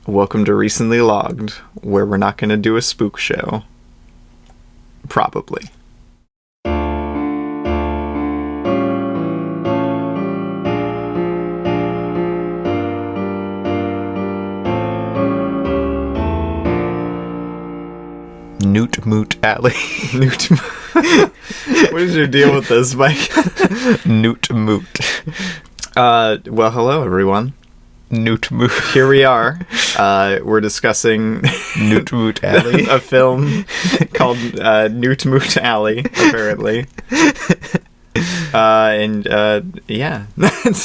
Welcome to Recently Logged, where we're not going to do a spook show. Probably. Newt Moot Alley. Newt. What is your deal with this, Mike? Newt Moot. Well, hello, everyone. Newt Moot. Here we are. We're discussing Newt Moot Alley, a film called Newt Moot Alley, apparently. Yeah.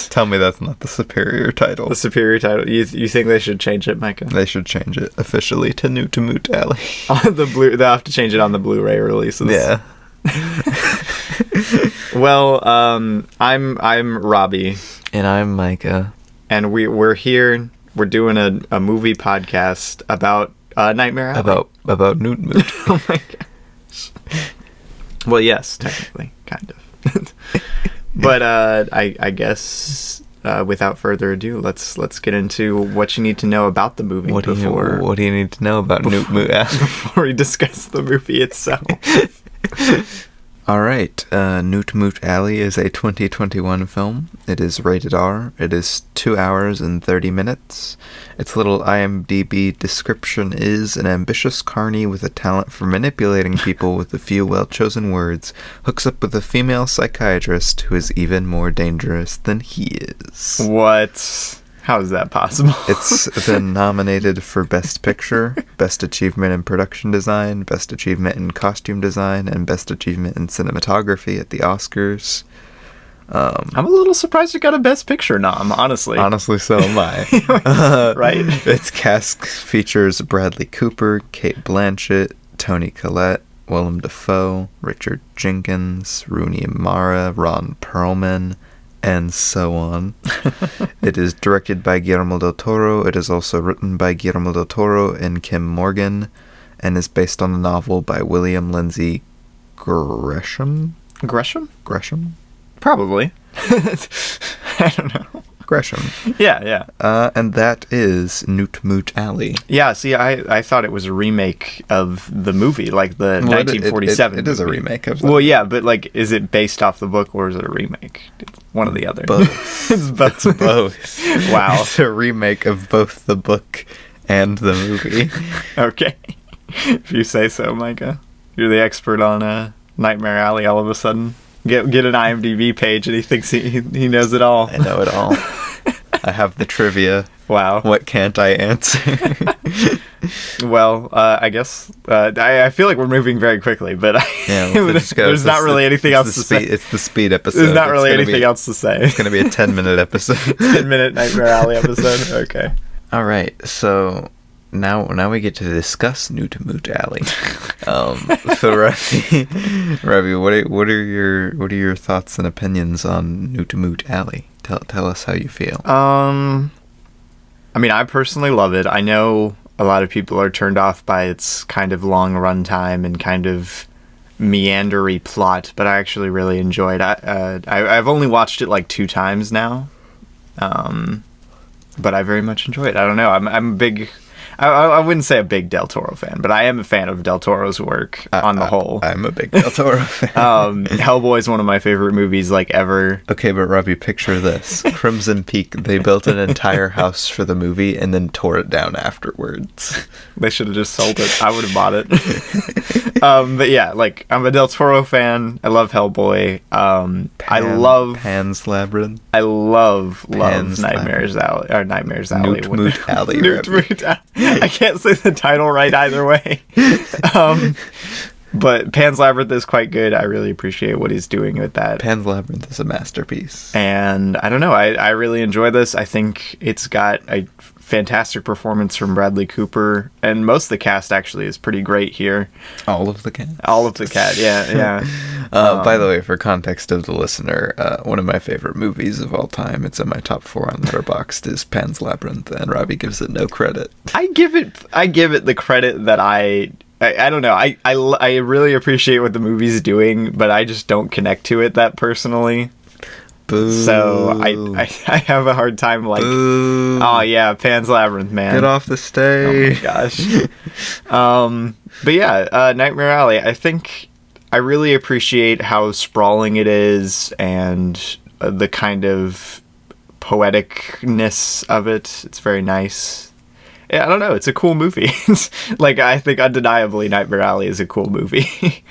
Tell me that's not the superior title. The superior title. You think they should change it, Micah? They should change it officially to Newt Moot Alley. On the they'll have to change it on the Blu-ray releases. Yeah. Well, I'm Robbie. And I'm Micah. And we're here. We're doing a movie podcast about Nightmare Alley. About Newt Moot. Oh my gosh. Well, yes, technically, kind of. But I guess without further ado, let's get into what you need to know about the movie. What do you need to know about Newt Moot Alley before we discuss the movie itself? All right, Newt Moot Alley is a 2021 film. It is rated R. It is 2 hours and 30 minutes. Its little IMDb description is: an ambitious carny with a talent for manipulating people with a few well-chosen words hooks up with a female psychiatrist who is even more dangerous than he is. What? How is that possible? It's been nominated for Best Picture, Best Achievement in Production Design, Best Achievement in Costume Design, and Best Achievement in Cinematography at the Oscars. I'm a little surprised it got a Best Picture nom, honestly. Honestly, so am I. Right? Its cast features Bradley Cooper, Cate Blanchett, Toni Collette, Willem Dafoe, Richard Jenkins, Rooney Mara, Ron Perlman, and so on. It is directed by Guillermo del Toro. It is also written by Guillermo del Toro and Kim Morgan, and is based on a novel by William Lindsay Gresham? Gresham? Probably. I don't know. Gresham. Yeah. And that is Newt Moot Alley. Yeah, see, I thought it was a remake of the movie, like the 1947 It is a movie. remake of Well, yeah, but, like, is it based off the book, or is it a remake? One or the other. Both. It's both. It's both. Wow. It's a remake of both the book and the movie. Okay. If you say so, Micah. You're the expert on Nightmare Alley all of a sudden. Get an IMDb page and he thinks he knows it all. I know it all. I have the trivia. Wow. What can't I answer? Well, I guess I feel like we're moving very quickly, but there's not really anything else to say. It's the speed episode. There's not really anything else to say. It's going to be a 10-minute episode. 10-minute Nightmare Alley episode. Okay. All right. So now we get to discuss Newt Moot Alley. So Robbie, what are your thoughts and opinions on Newt Moot Alley? Tell us how you feel. I mean, I personally love it. I know a lot of people are turned off by its kind of long runtime and kind of meandery plot, but I actually really enjoyed it. I've only watched it like 2 times now, but I very much enjoy it. I don't know. I'm a big... I wouldn't say a big Del Toro fan, but I am a fan of Del Toro's work on the whole. I'm a big Del Toro fan. Hellboy is one of my favorite movies, like, ever. Okay, but Robbie, picture this. Crimson Peak, they built an entire house for the movie and then tore it down afterwards. They should have just sold it. I would have bought it. But yeah, like, I'm a Del Toro fan. I love Hellboy. I love... Pan's Labyrinth. I love Pan's Nightmares Alley. Or Nightmares Alley. Newt Moot Alley. Newt Moot Alley. I can't say the title right either way. But Pan's Labyrinth is quite good. I really appreciate what he's doing with that. Pan's Labyrinth is a masterpiece. And I don't know, I really enjoy this. I think it's got a fantastic performance from Bradley Cooper, and most of the cast actually is pretty great here. All of the cast? All of the cast, yeah. By the way, for context of the listener, one of my favorite movies of all time, it's in my top 4 on Letterboxd, is Pan's Labyrinth, and Robbie gives it no credit. I give it the credit that I don't know. I really appreciate what the movie's doing, but I just don't connect to it that personally. Boo. So I have a hard time, like, Boo. oh yeah, Pan's Labyrinth, man. Get off the stage. Oh my gosh. But yeah, Nightmare Alley, I think I really appreciate how sprawling it is and the kind of poeticness of it. It's very nice. Yeah, I don't know. It's a cool movie. Like, I think undeniably Nightmare Alley is a cool movie.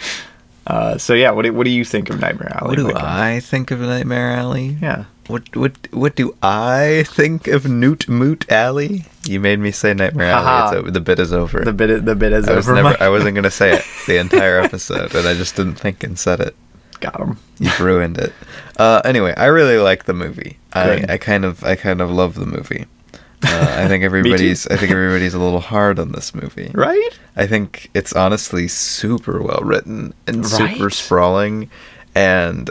So yeah, what do you think of Nightmare Alley? What do Micah? I think of Nightmare Alley? Yeah. What do I think of Newt Moot Alley? You made me say Nightmare Alley. The bit is over. The bit is over. I wasn't gonna say it the entire episode, and I just didn't think and said it. Got him. You've ruined it. Anyway, I really like the movie. Good. I kind of love the movie. I think everybody's a little hard on this movie. Right? I think it's honestly super well written and super Right? sprawling, and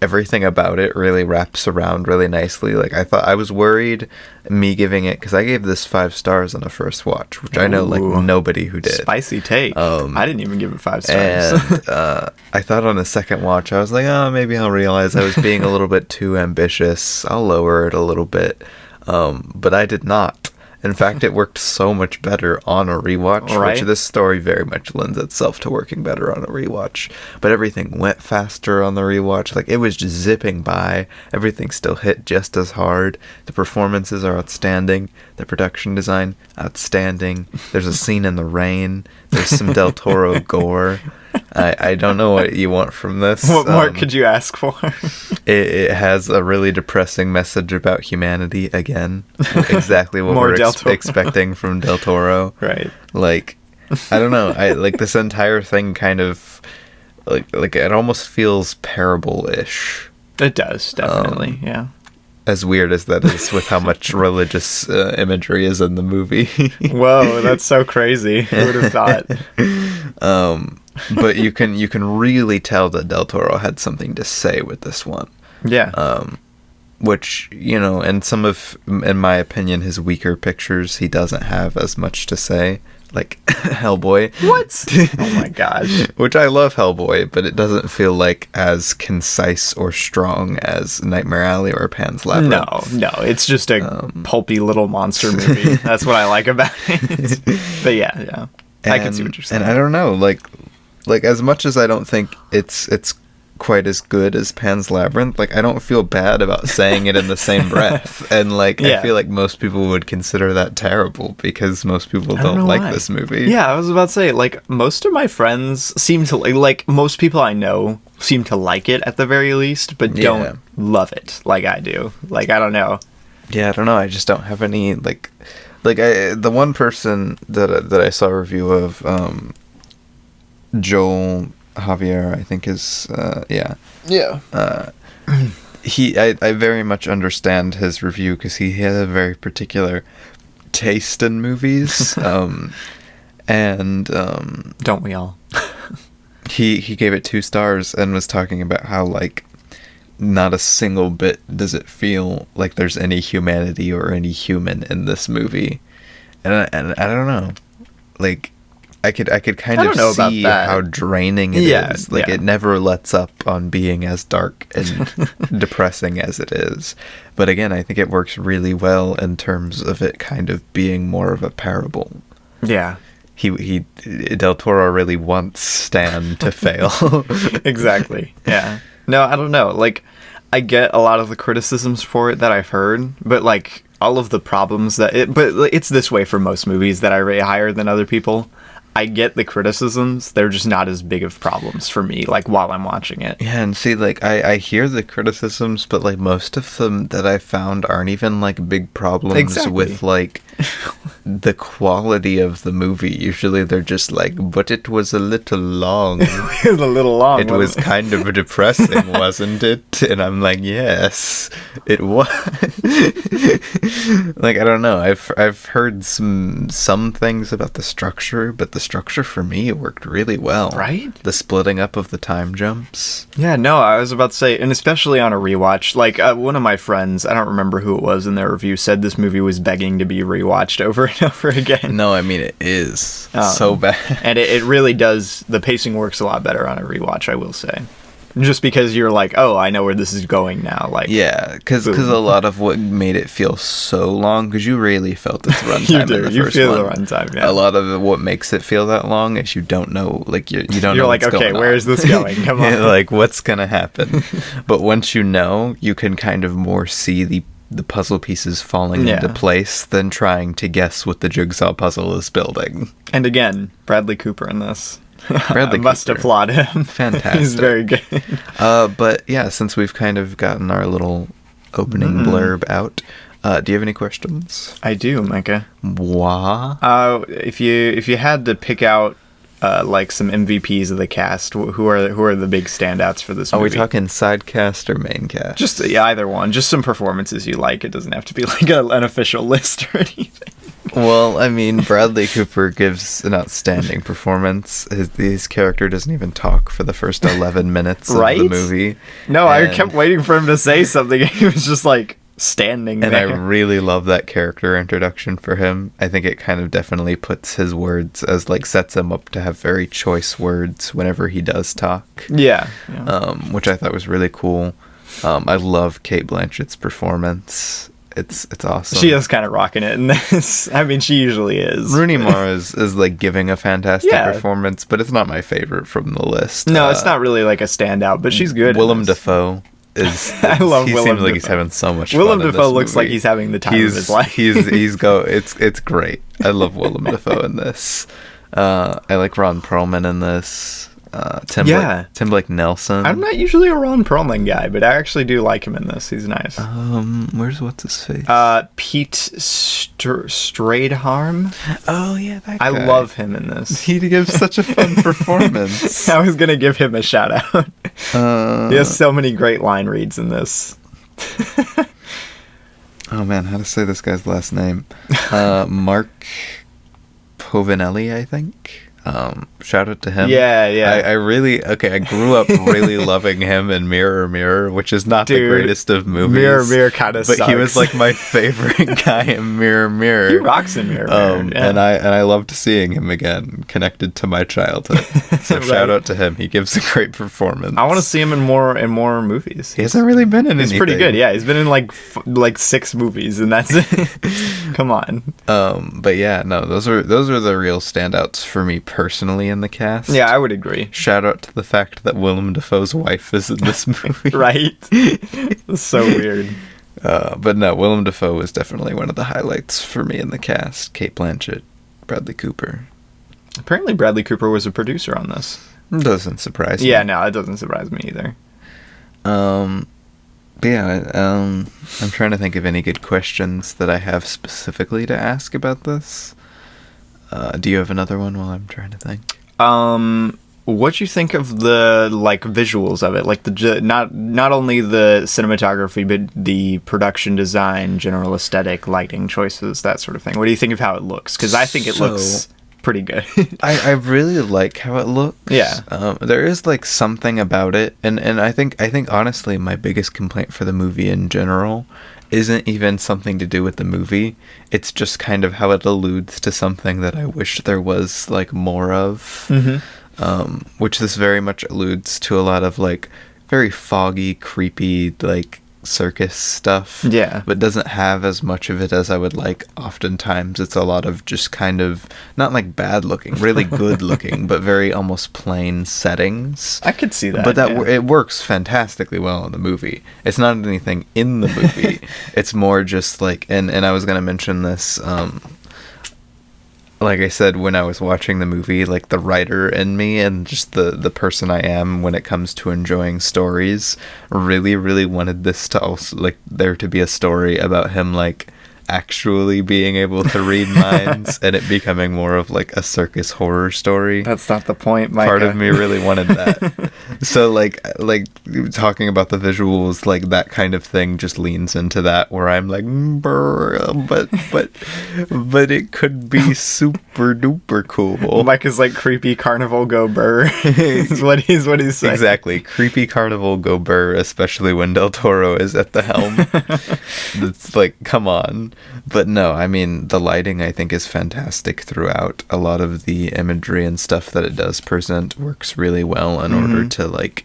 everything about it really wraps around really nicely. Like, I was worried me giving it, because I gave this 5 stars on the first watch, which I know like Ooh. nobody who did. Spicy take. I didn't even give it 5 stars. And I thought on the second watch, I was like, oh, maybe I'll realize I was being a little bit too ambitious. I'll lower it a little bit. But I did not. In fact, it worked so much better on a rewatch, Right. which this story very much lends itself to working better on a rewatch. But everything went faster on the rewatch. Like, it was just zipping by. Everything still hit just as hard. The performances are outstanding. The production design, outstanding. There's a scene in the rain. There's some Del Toro gore. I don't know what you want from this. What more could you ask for? It has a really depressing message about humanity again. Exactly what More we're Del Toro. expecting from Del Toro. Right. Like, I don't know. I like this entire thing kind of like it almost feels parable-ish. It does, definitely. Yeah. As weird as that is, with how much religious imagery is in the movie. Whoa, that's so crazy. Who would have thought? But you can really tell that Del Toro had something to say with this one. Yeah. Which, in some of, in my opinion, his weaker pictures, he doesn't have as much to say. Like Hellboy. What? Oh my gosh. Which I love Hellboy, but it doesn't feel like as concise or strong as Nightmare Alley or Pan's Labyrinth. No, it's just a pulpy little monster movie. That's what I like about it. But yeah. I can see what you're saying. And I don't know, like as much as I don't think it's quite as good as Pan's Labyrinth, like, I don't feel bad about saying it in the same breath. And like, Yeah. I feel like most people would consider that terrible, because most people don't like why. this movie. Yeah, I was about to say, like, most of my friends seem to like most people I know seem to like it at the very least, but Yeah. don't love it like I do. Like, I don't know. Yeah, I don't know. I just don't have any the one person that I saw a review of, Joel Javier, I think is Yeah. I very much understand his review, because he has a very particular taste in movies. And Don't we all? he gave it 2 stars and was talking about how, like, not a single bit does it feel like there's any humanity or any human in this movie. And I don't know. Like, I could kind I of don't know about see that. how draining it Yeah, is. Like, yeah. it never lets up on being as dark and depressing as it is. But again, I think it works really well in terms of it kind of being more of a parable. Yeah. He Del Toro really wants Stan to fail. Exactly. Yeah. No, I don't know. Like, I get a lot of the criticisms for it that I've heard, but like all of the problems but it's this way for most movies that I rate higher than other people. I get the criticisms, they're just not as big of problems for me, like, while I'm watching it. Yeah, and see, like, I hear the criticisms, but, like, most of them that I found aren't even, like, big problems Exactly. with, like, the quality of the movie. Usually they're just like, but it was a little long. It was a little long. It was wasn't kind of depressing, wasn't it? And I'm like, yes, it was. Like, I don't know. I've heard some things about the structure, but the structure for me, it worked really well. Right? The splitting up of the time jumps. Yeah, no, I was about to say, and especially on a rewatch, like, one of my friends, I don't remember who it was in their review, said this movie was begging to be rewatched over and over again. No, I mean, it is so bad. And it really does, the pacing works a lot better on a rewatch, I will say. Just because you're like, oh, I know where this is going now. Like, yeah, because a lot of what made it feel so long, because you really felt its runtime you in do. the You first feel one. the runtime. Yeah. A lot of it, what makes it feel that long is you don't know, like you don't know. You're like, what's okay, going on. where is this going? Come on. Yeah, like what's gonna happen? But once you know, you can kind of more see the puzzle pieces falling into place than trying to guess what the jigsaw puzzle is building. And again, Bradley Cooper in this. Bradley I must Cooper. applaud him. Fantastic. He's very good. But yeah, since we've kind of gotten our little opening blurb out, do you have any questions? I do, Micah. Wah? If you had to pick out like some MVPs of the cast, who are the big standouts for this movie? Are we talking side cast or main cast? Just either one. Just some performances you like. It doesn't have to be like an official list or anything. Well, I mean, Bradley Cooper gives an outstanding performance. His character doesn't even talk for the first 11 minutes of the movie. No, I kept waiting for him to say something. He was just like standing and there. I really love that character introduction for him. I think it kind of definitely puts his words as like sets him up to have very choice words whenever he does talk. Yeah. Which I thought was really cool. I love Cate Blanchett's performance. It's awesome. She is kind of rocking it in this. I mean, she usually is. Rooney Mara is like giving a fantastic performance, but it's not my favorite from the list. No, it's not really like a standout, but she's good. Willem Dafoe is. I love he Willem seems like Dafoe. he's having so much Willem fun. Dafoe looks like he's having the time of his life. It's great. I love Willem Dafoe in this. I like Ron Perlman in this. Tim Blake Nelson. I'm not usually a Ron Perlman guy, but I actually do like him in this. He's nice. Where's what's his face? Pete Stradharm. Oh yeah, that guy. I love him in this. He gives such a fun performance. I was gonna give him a shout out. He has so many great line reads in this. Oh man, how to say this guy's last name? Mark Povinelli, I think. Shout out to him. Yeah. I grew up really loving him in Mirror Mirror, which is not the greatest of movies. Mirror kind of sucks. But he was like my favorite guy in Mirror Mirror. He rocks in Mirror Mirror. And I loved seeing him again, connected to my childhood. So Right. shout out to him. He gives a great performance. I want to see him in more movies. He hasn't really been in anything. He's pretty good. Yeah, he's been in like 6 movies, and that's it. Come on. But yeah, no, those are the real standouts for me personally in the cast. Yeah, I would agree. Shout out to the fact that Willem Dafoe's wife is in this movie. Right? It's so weird. But no, Willem Dafoe was definitely one of the highlights for me in the cast. Cate Blanchett, Bradley Cooper. Apparently Bradley Cooper was a producer on this. Doesn't surprise me. Yeah, no, it doesn't surprise me either. But yeah, I'm trying to think of any good questions that I have specifically to ask about this. Do you have another one while I'm trying to think? What'd you think of the visuals of it? Like not only the cinematography, but the production design, general aesthetic, lighting choices, that sort of thing. What do you think of how it looks? Because I think it looks pretty good. I really like how it looks. Yeah. There is like something about it, and I think honestly my biggest complaint for the movie in general isn't even something to do with the movie. It's just kind of how it alludes to something that I wish there was like more of. Mm-hmm. Which this very much alludes to a lot of like very foggy, creepy like circus stuff. Yeah. But doesn't have as much of it as I would like. Oftentimes it's a lot of just kind of not like bad looking, really good looking, but very almost plain settings. I could see that. But it works fantastically well in the movie. It's not anything in the movie. It's more just like, and I was going to mention this, like I said, when I was watching the movie, like the writer in me and just the person I am when it comes to enjoying stories really, really wanted this to also, like, there to be a story about him, like, actually being able to read minds and it becoming more of like a circus horror story. That's not the point, Micah. Part of me really wanted that. So like talking about the visuals, like that kind of thing just leans into that where I'm like, but it could be super duper cool. Micah's like creepy carnival go burr. is what he's saying. Exactly. Creepy carnival go burr, especially when Del Toro is at the helm. It's like, come on. But no, I mean, the lighting I think is fantastic throughout. A lot of the imagery and stuff that it does present works really well in order to like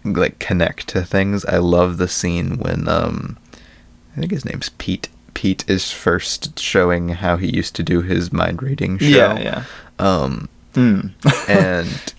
like connect to things. I love the scene when I think his name's Pete. Pete is first showing how he used to do his mind reading show. Yeah. And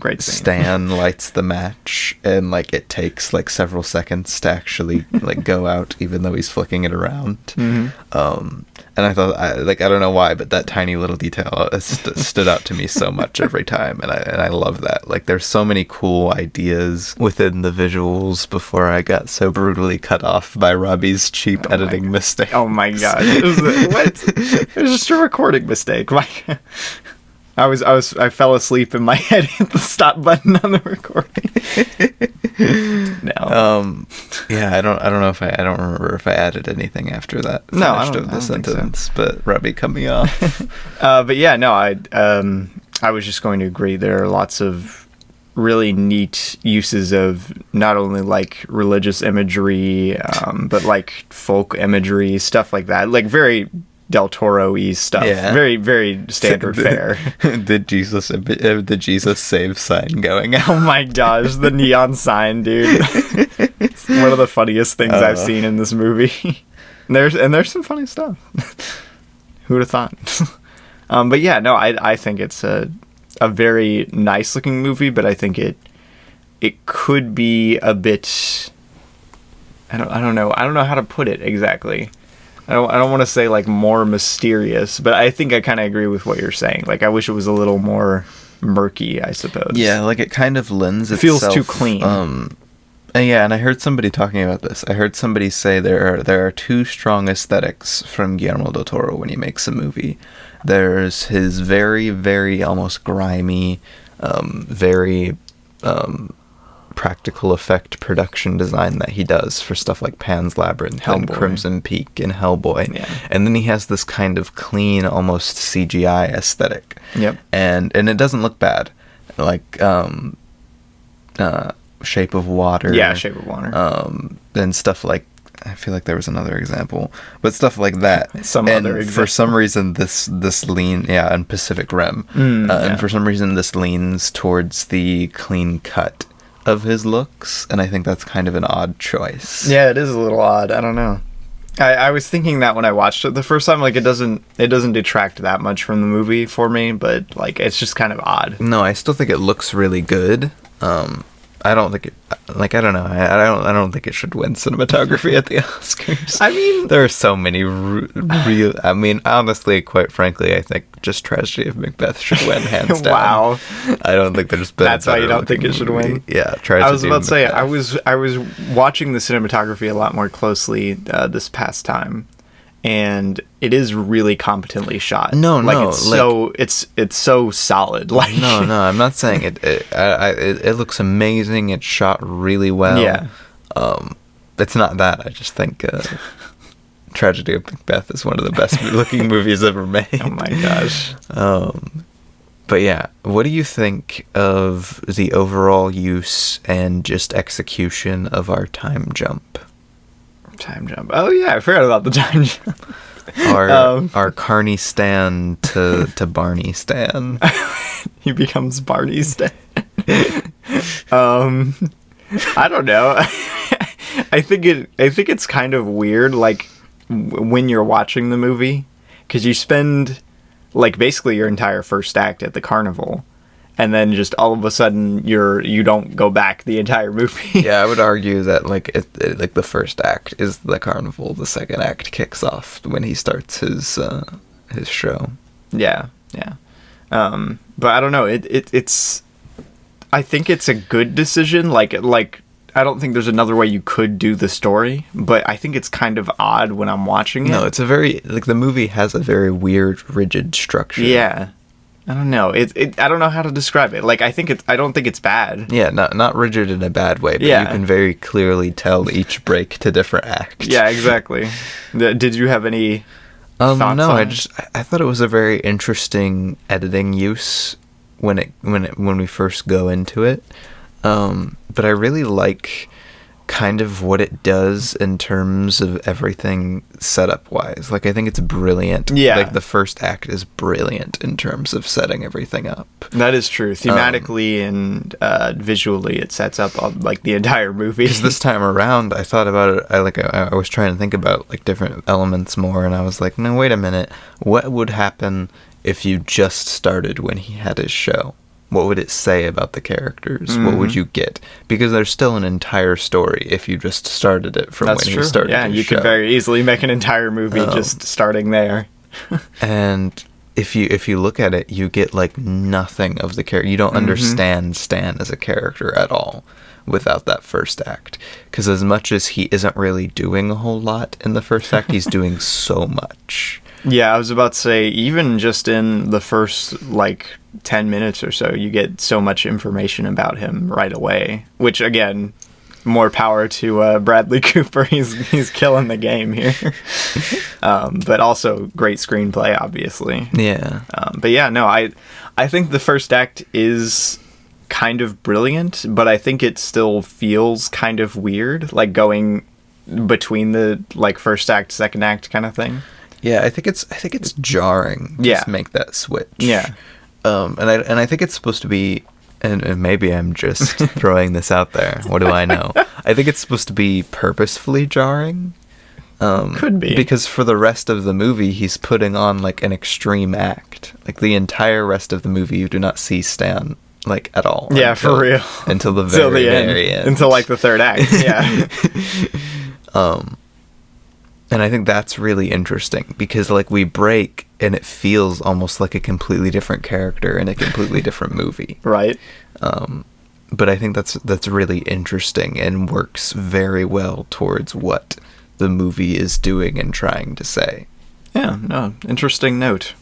Great scene. Stan lights the match, and like it takes like several seconds to actually like go out, even though he's flicking it around. And I thought, I don't know why, but that tiny little detail stood out to me so much every time, and I love that. Like, there's so many cool ideas within the visuals before I got so brutally cut off by Robbie's cheap editing mistake. Oh my god! What? It was just a recording mistake. I fell asleep and my head hit the stop button on the recording. No. Yeah, I don't know if I don't remember if I added anything after that. No, I don't of the think sentence, so. But Robbie cut me off. But yeah, no, I was just going to agree. There are lots of really neat uses of not only like religious imagery, but like folk imagery, stuff like that. Like very Del Toro-y stuff. Yeah. Very, very standard fare. The Jesus save sign going out. Oh my gosh, the neon sign, dude. It's one of the funniest things I've seen in this movie. There's some funny stuff. Who'd have thought? But yeah, no, I think it's a very nice looking movie, but I think it could be a bit, I don't know how to put it exactly. I don't want to say like more mysterious, but I think I kind of agree with what you're saying. Like, I wish it was a little more murky, I suppose. Yeah, like it kind of lends itself. Feels too clean. Yeah, and I heard somebody talking about this. I heard somebody say there are two strong aesthetics from Guillermo del Toro when he makes a movie. There's his very, very almost grimy, very practical effect production design that he does for stuff like Pan's Labyrinth and Crimson Peak and Hellboy. Yeah. And then he has this kind of clean, almost CGI aesthetic. Yep. And it doesn't look bad. Like Shape of Water. Yeah, Shape of Water. And stuff like, I feel like there was another example, but stuff like that. For some reason, this and Pacific Rim. And for some reason, this leans towards the clean cut of his looks, and I think that's kind of an odd choice. Yeah, it is a little odd. I don't know. I was thinking that when I watched it the first time, like it doesn't detract that much from the movie for me, but like it's just kind of odd. No, I still think it looks really good. I don't think it, like, I don't know. I don't think it should win cinematography at the Oscars. I mean, there are so many real. I mean, honestly, quite frankly, I think just Tragedy of Macbeth should win hands down. Wow. I don't think there's been. That's why you don't think it should win? Yeah, Tragedy. I was about to say I was watching the cinematography a lot more closely this past time. And it is really competently shot. It's so solid. Like, no, I'm not saying it. It looks amazing. It's shot really well. Yeah. It's not that. I just think Tragedy of Macbeth is one of the best looking movies ever made. Oh my gosh. But yeah, what do you think of the overall use and just execution of our time jump? Time jump. Oh yeah, I forgot about the time jump. Our Carney Stan to Barney Stan. He becomes Barney Stan. I don't know. I think it's kind of weird, like when you're watching the movie, because you spend like basically your entire first act at the carnival. And then just all of a sudden you don't go back the entire movie. Yeah, I would argue that like like the first act is the carnival. The second act kicks off when he starts his show. Yeah. But I don't know. It's. I think it's a good decision. Like I don't think there's another way you could do the story. But I think it's kind of odd when I'm watching it. No, it's a very like the movie has a very weird, rigid structure. Yeah. I don't know. I don't know how to describe it. Like, I don't think it's bad. Yeah, not rigid in a bad way, but you can very clearly tell each break to different acts. Yeah, exactly. Did you have any thoughts no, on I thought it was a very interesting editing use when we first go into it. But I really like kind of what it does in terms of everything setup wise. Like, I think it's brilliant. Yeah. Like, the first act is brilliant in terms of setting everything up. That is true. Thematically and visually, it sets up like the entire movie. Because this time around, I thought about it. I was trying to think about like different elements more, and I was like, no, wait a minute. What would happen if you just started when he had his show? What would it say about the characters? Mm-hmm. What would you get? Because there's still an entire story if you just started it from when he started his show. Yeah, you could very easily make an entire movie just starting there. And if you look at it, you get like nothing of the character. You don't understand Stan as a character at all without that first act. Because as much as he isn't really doing a whole lot in the first act, he's doing so much. Yeah, I was about to say, even just in the first, like, 10 minutes or so, you get so much information about him right away. Which, again, more power to Bradley Cooper. He's killing the game here. But also, great screenplay, obviously. Yeah. But yeah, no, I think the first act is kind of brilliant, but I think it still feels kind of weird, like, going between the, like, first act, second act kind of thing. Yeah, I think it's jarring to make that switch. Yeah. And I think it's supposed to be, and maybe I'm just throwing this out there. What do I know? I think it's supposed to be purposefully jarring. Could be. Because for the rest of the movie, he's putting on like an extreme act. Like the entire rest of the movie, you do not see Stan like at all. Yeah, for real. Until the very end. Until like the third act. Yeah. And I think that's really interesting because, like, we break and it feels almost like a completely different character in a completely different movie. Right. But I think that's really interesting and works very well towards what the movie is doing and trying to say. Yeah, no, interesting note.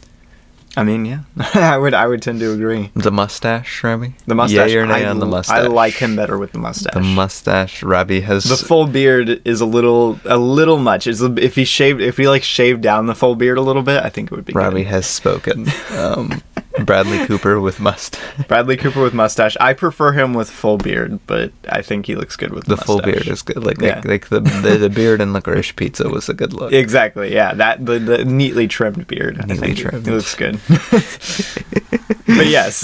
I mean, yeah, I would tend to agree. The mustache, Robbie? The mustache. Yay or nay on the mustache? I like him better with the mustache. The mustache, Robbie has... The full beard is a little much. If he shaved down the full beard a little bit, I think it would be Robbie good. has spoken. Bradley Cooper with mustache. Bradley Cooper with mustache. I prefer him with full beard, but I think he looks good with the mustache. The full beard is good. Like the beard in Licorice Pizza was a good look. Exactly, yeah. The neatly trimmed beard. Neatly trimmed. He looks good. But yes.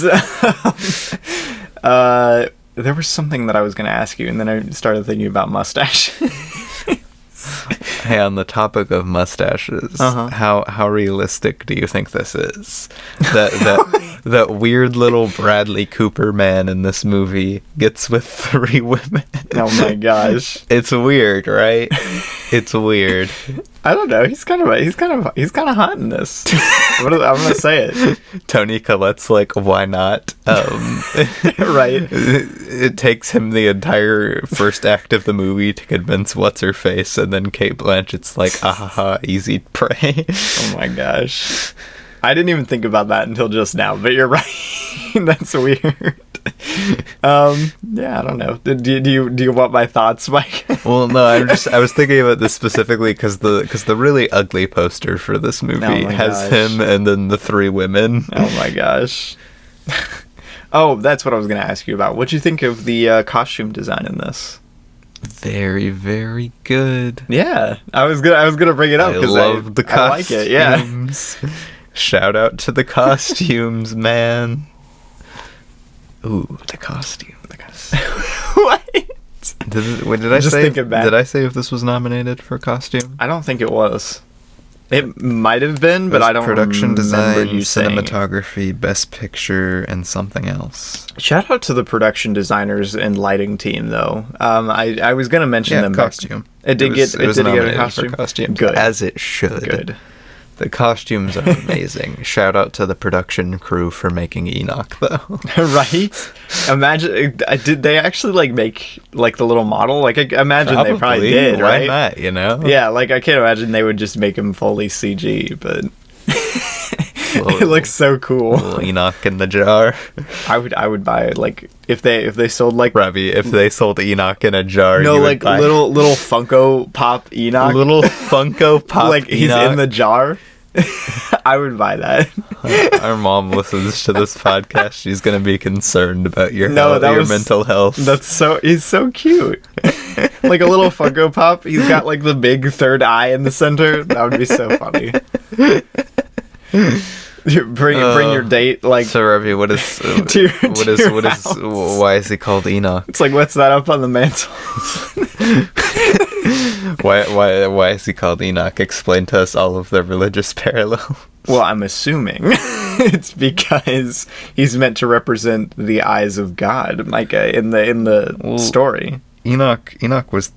There was something that I was going to ask you, and then I started thinking about mustache. Hey, on the topic of mustaches, how realistic do you think this is? That weird little Bradley Cooper man in this movie gets with 3 women. Oh my gosh. It's weird, right? It's weird. I don't know. He's kind of hot in this. I'm gonna say it. Toni Collette's like, why not? Right. It takes him the entire first act of the movie to convince what's her face, and then Cate Blanchett's like, easy prey. Oh my gosh. I didn't even think about that until just now, but you're right. That's weird. Yeah, I don't know. Do you want my thoughts, Mike? Well, no, I was thinking about this specifically because the really ugly poster for this movie has him and then the 3 women. Oh my gosh. Oh, that's what I was going to ask you about. What do you think of the costume design in this? Very, very good. Yeah, I was gonna bring it up because I love the costumes. I like it. Yeah. Shout out to the costumes, man. Ooh, the costume. What? Did I say if this was nominated for costume? I don't think it was. It might have been, but I don't production design, you cinematography, best picture, and something else. Shout out to the production designers and lighting team, though. I was going to mention them. Costume. It did get a costume. For costume. Good. As it should. Good. The costumes are amazing. Shout out to the production crew for making Enoch, though. Right? Imagine, did they actually like make like the little model? Like, I imagine they probably did, right? Why not, you know? Yeah, like I can't imagine they would just make him fully CG, but it looks so cool. Little Enoch in the jar. I would buy it. Like if they sold like Robbie, if they sold Enoch in a jar, no, like little Funko Pop Enoch, little Funko Pop, like he's Enoch. in the jar. I would buy that. Our mom listens to this podcast. She's gonna be concerned about your mental health. He's so cute. like a little Funko Pop. He's got like the big third eye in the center. That would be so funny. Bring your date, like. So Robbie, why is he called Enoch? It's like, what's that up on the mantle? why is he called Enoch? Explain to us all of the religious parallels. Well, I'm assuming it's because he's meant to represent the eyes of God, Micah, in the story. Enoch was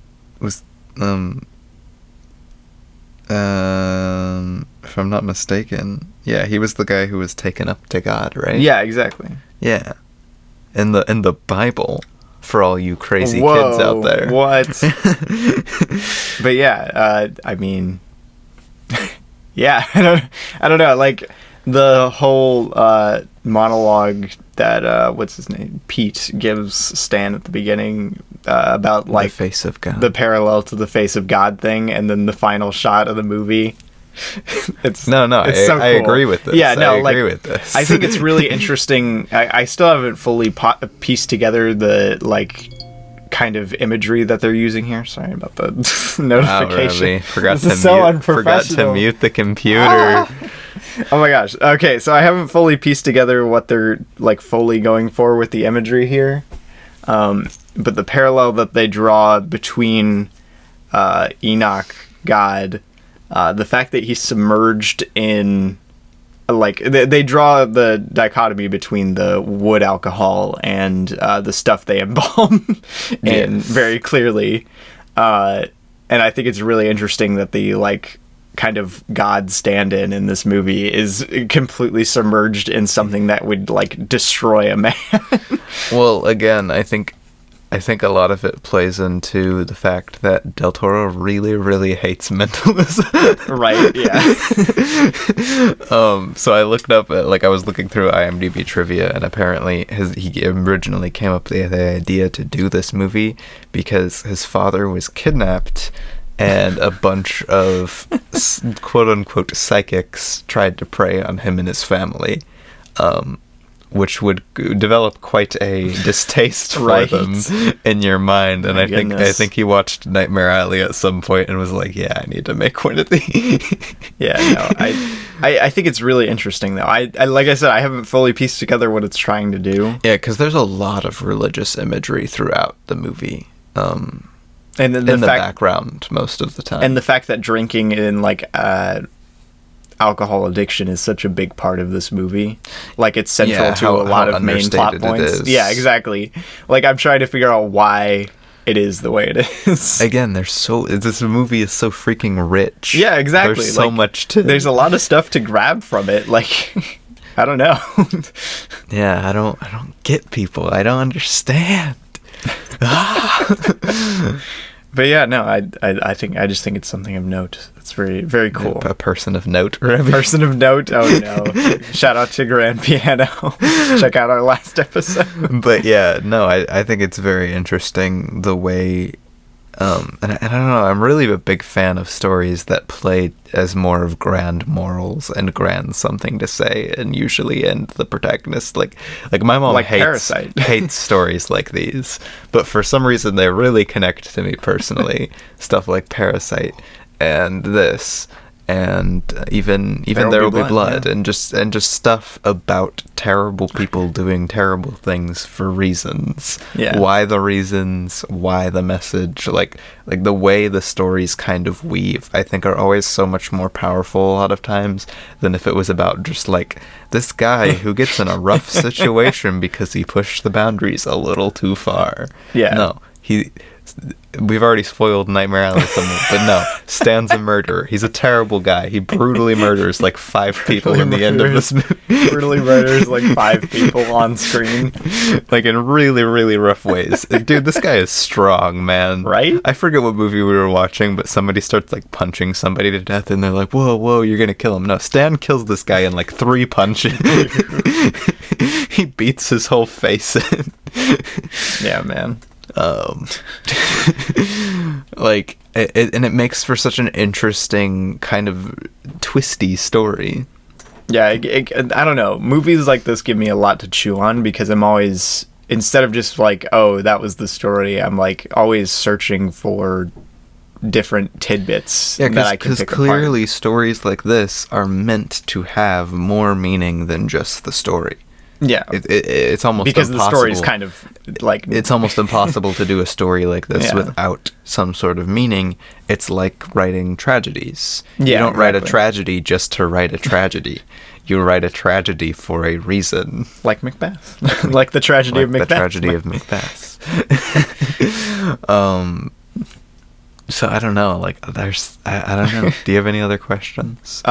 if I'm not mistaken, yeah, he was the guy who was taken up to God, right? Yeah, exactly. Yeah. In the Bible, for all you crazy kids out there. What? But yeah, I mean, yeah, I don't know, like the whole monologue that what's his name, Pete, gives Stan at the beginning about like the face of God, the parallel to the face of God thing, and then the final shot of the movie. It's so cool. I agree with this. Yeah, no, I agree with this. I think it's really interesting. I still haven't fully pieced together the like kind of imagery that they're using here. Sorry about the notification. Forgot to mute the computer. Oh my gosh. Okay, so I haven't fully pieced together what they're like fully going for with the imagery here. But the parallel that they draw between Enoch, God, the fact that he's submerged in, like, they draw the dichotomy between the wood alcohol and the stuff they embalm in very clearly. And I think it's really interesting that the, like, kind of God stand-in in this movie is completely submerged in something that would, like, destroy a man. Well, again, I think a lot of it plays into the fact that Del Toro really, really hates mentalism. Right, yeah. So I looked up, I was looking through IMDb trivia, and apparently he originally came up with the idea to do this movie because his father was kidnapped and a bunch of quote-unquote psychics tried to prey on him and his family. Which would develop quite a distaste for them in your mind, and I think he watched Nightmare Alley at some point and was like, "Yeah, I need to make one of these." Yeah, no, I think it's really interesting though. I like I said, I haven't fully pieced together what it's trying to do. Yeah, because there's a lot of religious imagery throughout the movie, and then in the background most of the time, and the fact that drinking and like alcohol addiction is such a big part of this movie. Like, it's central to a lot of main plot points. Yeah, exactly. Like, I'm trying to figure out why it is the way it is. Again, this movie is so freaking rich. Yeah, exactly. There's so much to... There's a lot of stuff to grab from it. Like, I don't know. Yeah, I don't get people. I don't understand. But yeah, no, I just think it's something of note. It's very, very cool. A person of note. A person of note. Oh no! Shout out to Grand Piano. Check out our last episode. But yeah, no, I think it's very interesting the way, and I don't know. I'm really a big fan of stories that play as more of grand morals and grand something to say, and usually end the protagonist like my mom like hates stories like these, but for some reason they really connect to me personally. Stuff like Parasite and this, and even There Will Be Blood, yeah. and just stuff about terrible people doing terrible things for reasons. Yeah. Why the reasons? Why the message? Like the way the stories kind of weave, I think, are always so much more powerful a lot of times than if it was about just like this guy who gets in a rough situation because he pushed the boundaries a little too far. Yeah. No, we've already spoiled Nightmare Alley somewhat, but no, Stan's a murderer. He's a terrible guy. He brutally murders like 5 people in the end of this movie. Brutally murders like 5 people on screen. Like in really, really rough ways. Dude, this guy is strong, man. Right? I forget what movie we were watching, but somebody starts like punching somebody to death and they're like, whoa, you're gonna kill him. No, Stan kills this guy in like 3 punches. He beats his whole face in. Yeah, man. Like and it makes for such an interesting kind of twisty story. Yeah, I don't know. Movies like this give me a lot to chew on because I'm always instead of just like, oh, that was the story, I'm like always searching for different tidbits that I can pick clearly apart. Stories like this are meant to have more meaning than just the story. Yeah, it's almost because impossible. the story's kind of like, it's almost impossible to do a story like this Yeah. without some sort of meaning. It's like writing tragedies. You Yeah, don't write a exactly. tragedy just to write a tragedy. You write a tragedy for a reason. like Macbeth, like the tragedy of Macbeth. The tragedy of Macbeth. So I don't know. Like, I don't know. Do you have any other questions?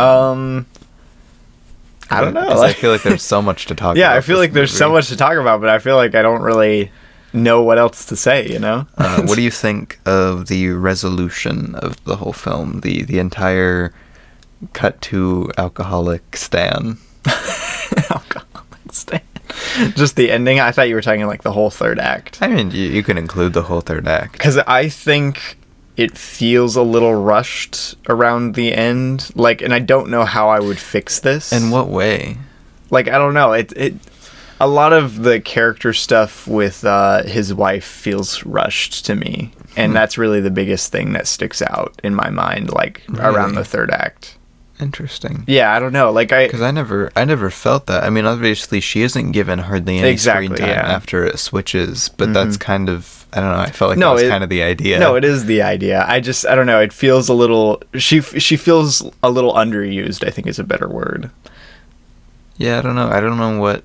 I don't know. 'Cause I feel like there's so much to talk about. Yeah, I feel this like there's so movie. much to talk about, but I feel like I don't really know what else to say, you know? What do you think of the resolution of the whole film? The entire cut to alcoholic Stan. Alcoholic stand. Just the ending? I thought you were talking like the whole third act. I mean, you can include the whole third act. Because I think it feels a little rushed around the end. Like, and I don't know how I would fix this. In what way? Like, I don't know. It a lot of the character stuff with his wife feels rushed to me. And that's really the biggest thing that sticks out in my mind, like, around Really? the third act. Interesting. Yeah, I don't know. Like, Because I never felt that. I mean, obviously, she isn't given hardly any Exactly, screen time yeah. after it switches, but that's kind of, I don't know, I felt like No, that was it- kind of the idea. No, it is the idea. I don't know. It feels a little. She feels a little underused, I think is a better word. Yeah, I don't know. I don't know what,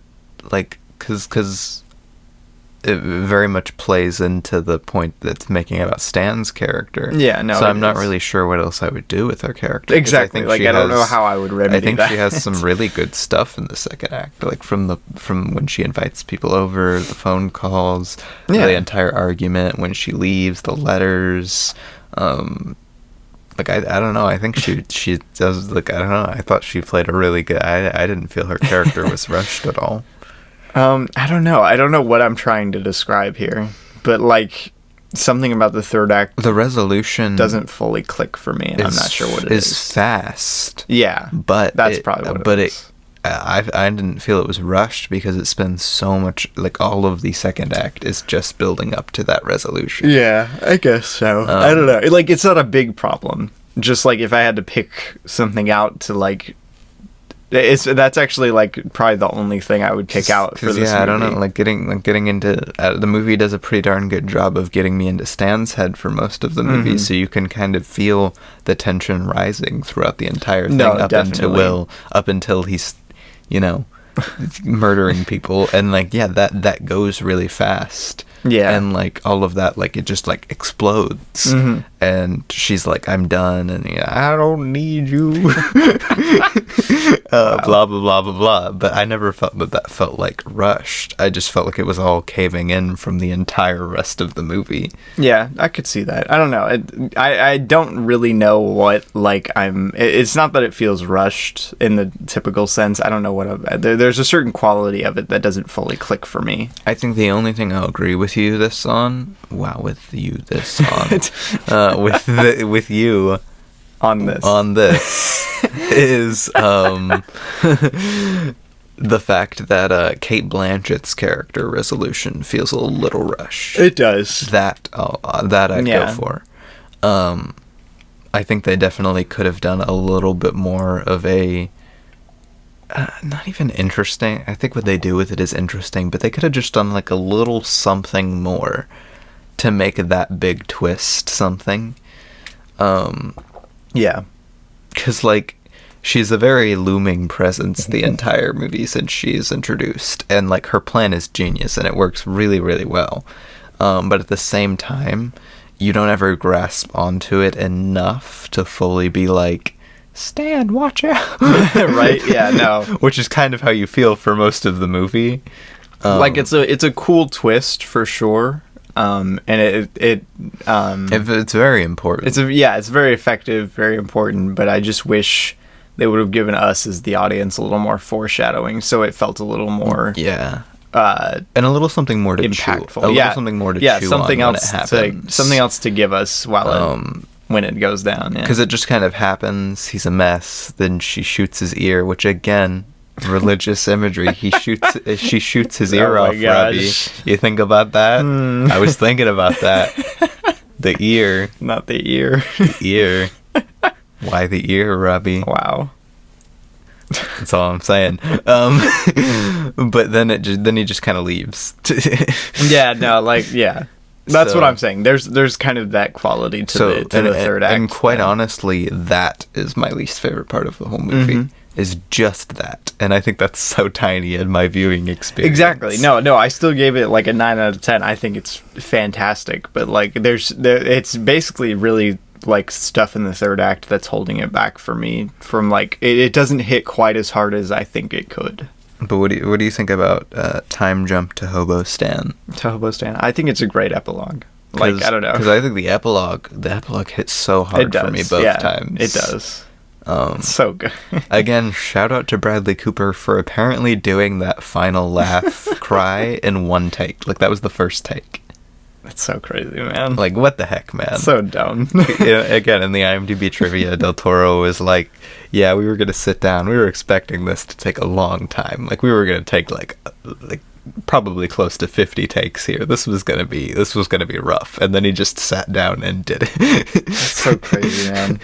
like, because it very much plays into the point that's making about Stan's character. Yeah, no, So it I'm not is. really sure what else I would do with her character. 'cause Exactly. Like, I don't know how I would remedy I think that. she has some really good stuff in the second act, like from when she invites people over, the phone calls, Yeah. the entire argument when she leaves, the letters. Like I don't know. I think she does. Like, I don't know. I thought she played a really good. I didn't feel her character was rushed at all. I don't know. I don't know what I'm trying to describe here, but like something about the third act The resolution doesn't fully click for me, and I'm not sure what it is. fast, Yeah, but that's probably what it is. I didn't feel it was rushed because it spends so much, like all of the second act is just building up to that resolution. Yeah, I guess so. I don't know. Like, it's not a big problem. Just like if I had to pick something out to like, that's actually like probably the only thing I would pick out for this movie. I don't know. Like getting into the movie does a pretty darn good job of getting me into Stan's head for most of the movie, so you can kind of feel the tension rising throughout the entire thing No, definitely. up until he's, you know, murdering people, and like that goes really fast. Yeah. And like all of that, like it just like explodes, and she's like, "I'm done," and I don't need you. Blah blah blah blah blah. But I never felt that felt like rushed. I just felt like it was all caving in from the entire rest of the movie. Yeah, I could see that. I don't know. I don't really know what, like, it's not that it feels rushed in the typical sense. I don't know what, there's a certain quality of it that doesn't fully click for me. I think the only thing I'll agree with you this on, with you On this. is the fact that Kate Blanchett's character resolution feels a little rushed. It does. That I'd go for. I think they definitely could have done a little bit more of a not even interesting. I think what they do with it is interesting, but they could have just done like a little something more to make that big twist something. Yeah. Because, like, she's a very looming presence the entire movie since she's introduced. And, like, her plan is genius, and it works really, really well. But at the same time, you don't ever grasp onto it enough to fully be like, Stan, watch out! Right? Yeah, no. Which is kind of how you feel for most of the movie. Like, it's a cool twist, for sure. And It's very important. it's very effective, very important, but I just wish they would have given us as the audience a little more foreshadowing, so it felt a little more and a little something more to impactful. chew. A little something more to chew something on else when it happens. something else to give us while when it goes down. Because it just kind of happens. He's a mess. Then she shoots his ear, which again, religious imagery. She shoots his ear Oh my off, Robbie. gosh. You think about that? I was thinking about that. The ear. Not the ear. The ear. Why the ear, Robbie? Wow. That's all I'm saying. But then he just kind of leaves. Yeah, no, like, yeah. That's So- what I'm saying. There's kind of that quality to the third act. And quite that- honestly, that is my least favorite part of the whole movie. Mhm. Is just that. And I think that's so tiny in my viewing experience. Exactly. No, I still gave it like a 9 out of 10. I think it's fantastic, but like it's basically really like stuff in the third act that's holding it back for me from like it doesn't hit quite as hard as I think it could. But what do you think about Time Jump to Hobo Stan? To Hobo Stan. I think it's a great epilogue. Like, I don't know. Because I think the epilogue hits so hard It does. for me both times. It does. Um, It's so good. Again, shout out to Bradley Cooper for apparently doing that final laugh cry in one take. Like, that was the first take. It's so crazy, man. Like, what the heck, man? So dumb. Again, in the IMDb trivia, Del Toro was like, yeah, we were going to sit down. We were expecting this to take a long time. Like, we were going to take, like probably close to 50 takes here. This was going to be rough. And then he just sat down and did it. It's so crazy, man.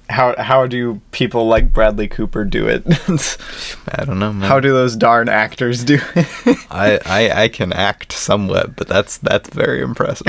How do people like Bradley Cooper do it? I don't know, man. How do those darn actors do it? I can act somewhat, but that's very impressive.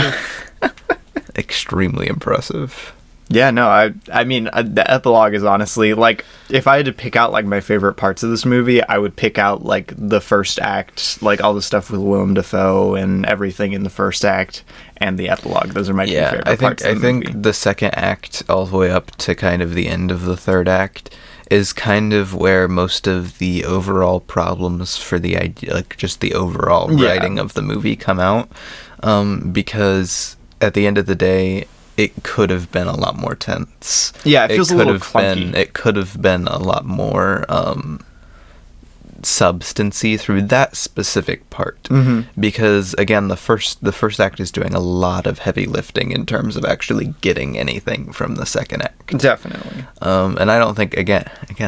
Extremely impressive. Yeah, no, I mean, the epilogue is honestly, like, if I had to pick out, like, my favorite parts of this movie, I would pick out, like, the first act, like, all the stuff with Willem Dafoe and everything in the first act, and the epilogue. Those are my two favorite parts of the movie. I think the second act, all the way up to kind of the end of the third act, is kind of where most of the overall problems for the idea, like, just the overall writing of the movie come out, because at the end of the day, it could have been a lot more tense. Yeah, it feels a little clunky. It could have been a lot more substancy through that specific part. Mm-hmm. Because again, the first act is doing a lot of heavy lifting in terms of actually getting anything from the second act. Definitely. And I don't think again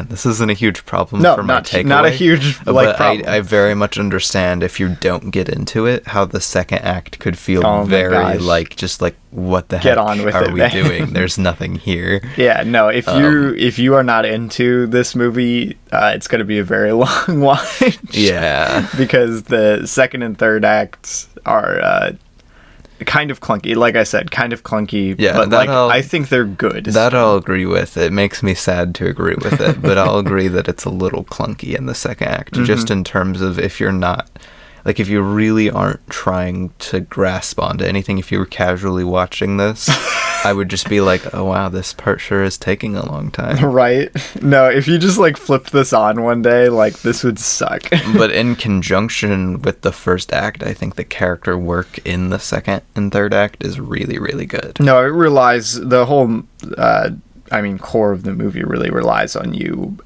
this isn't a huge problem for my takeaway. Not a huge but problem. I very much understand if you don't get into it, how the second act could feel Oh my very gosh. like just like what the Get heck on with are it, we man. doing? There's nothing here. Yeah, no, if you are not into this movie, it's going to be a very long watch. Yeah. Because the second and third acts are kind of clunky. Like I said, kind of clunky. Yeah, but like I think they're good. That I'll agree with. It makes me sad to agree with it, but I'll agree that it's a little clunky in the second act, just in terms of if you're not, like, if you really aren't trying to grasp onto anything, if you were casually watching this, I would just be like, oh wow, this part sure is taking a long time. Right? No, if you just like flipped this on one day, like this would suck. But in conjunction with the first act, I think the character work in the second and third act is really, really good. No, it relies, the whole core of the movie really relies on you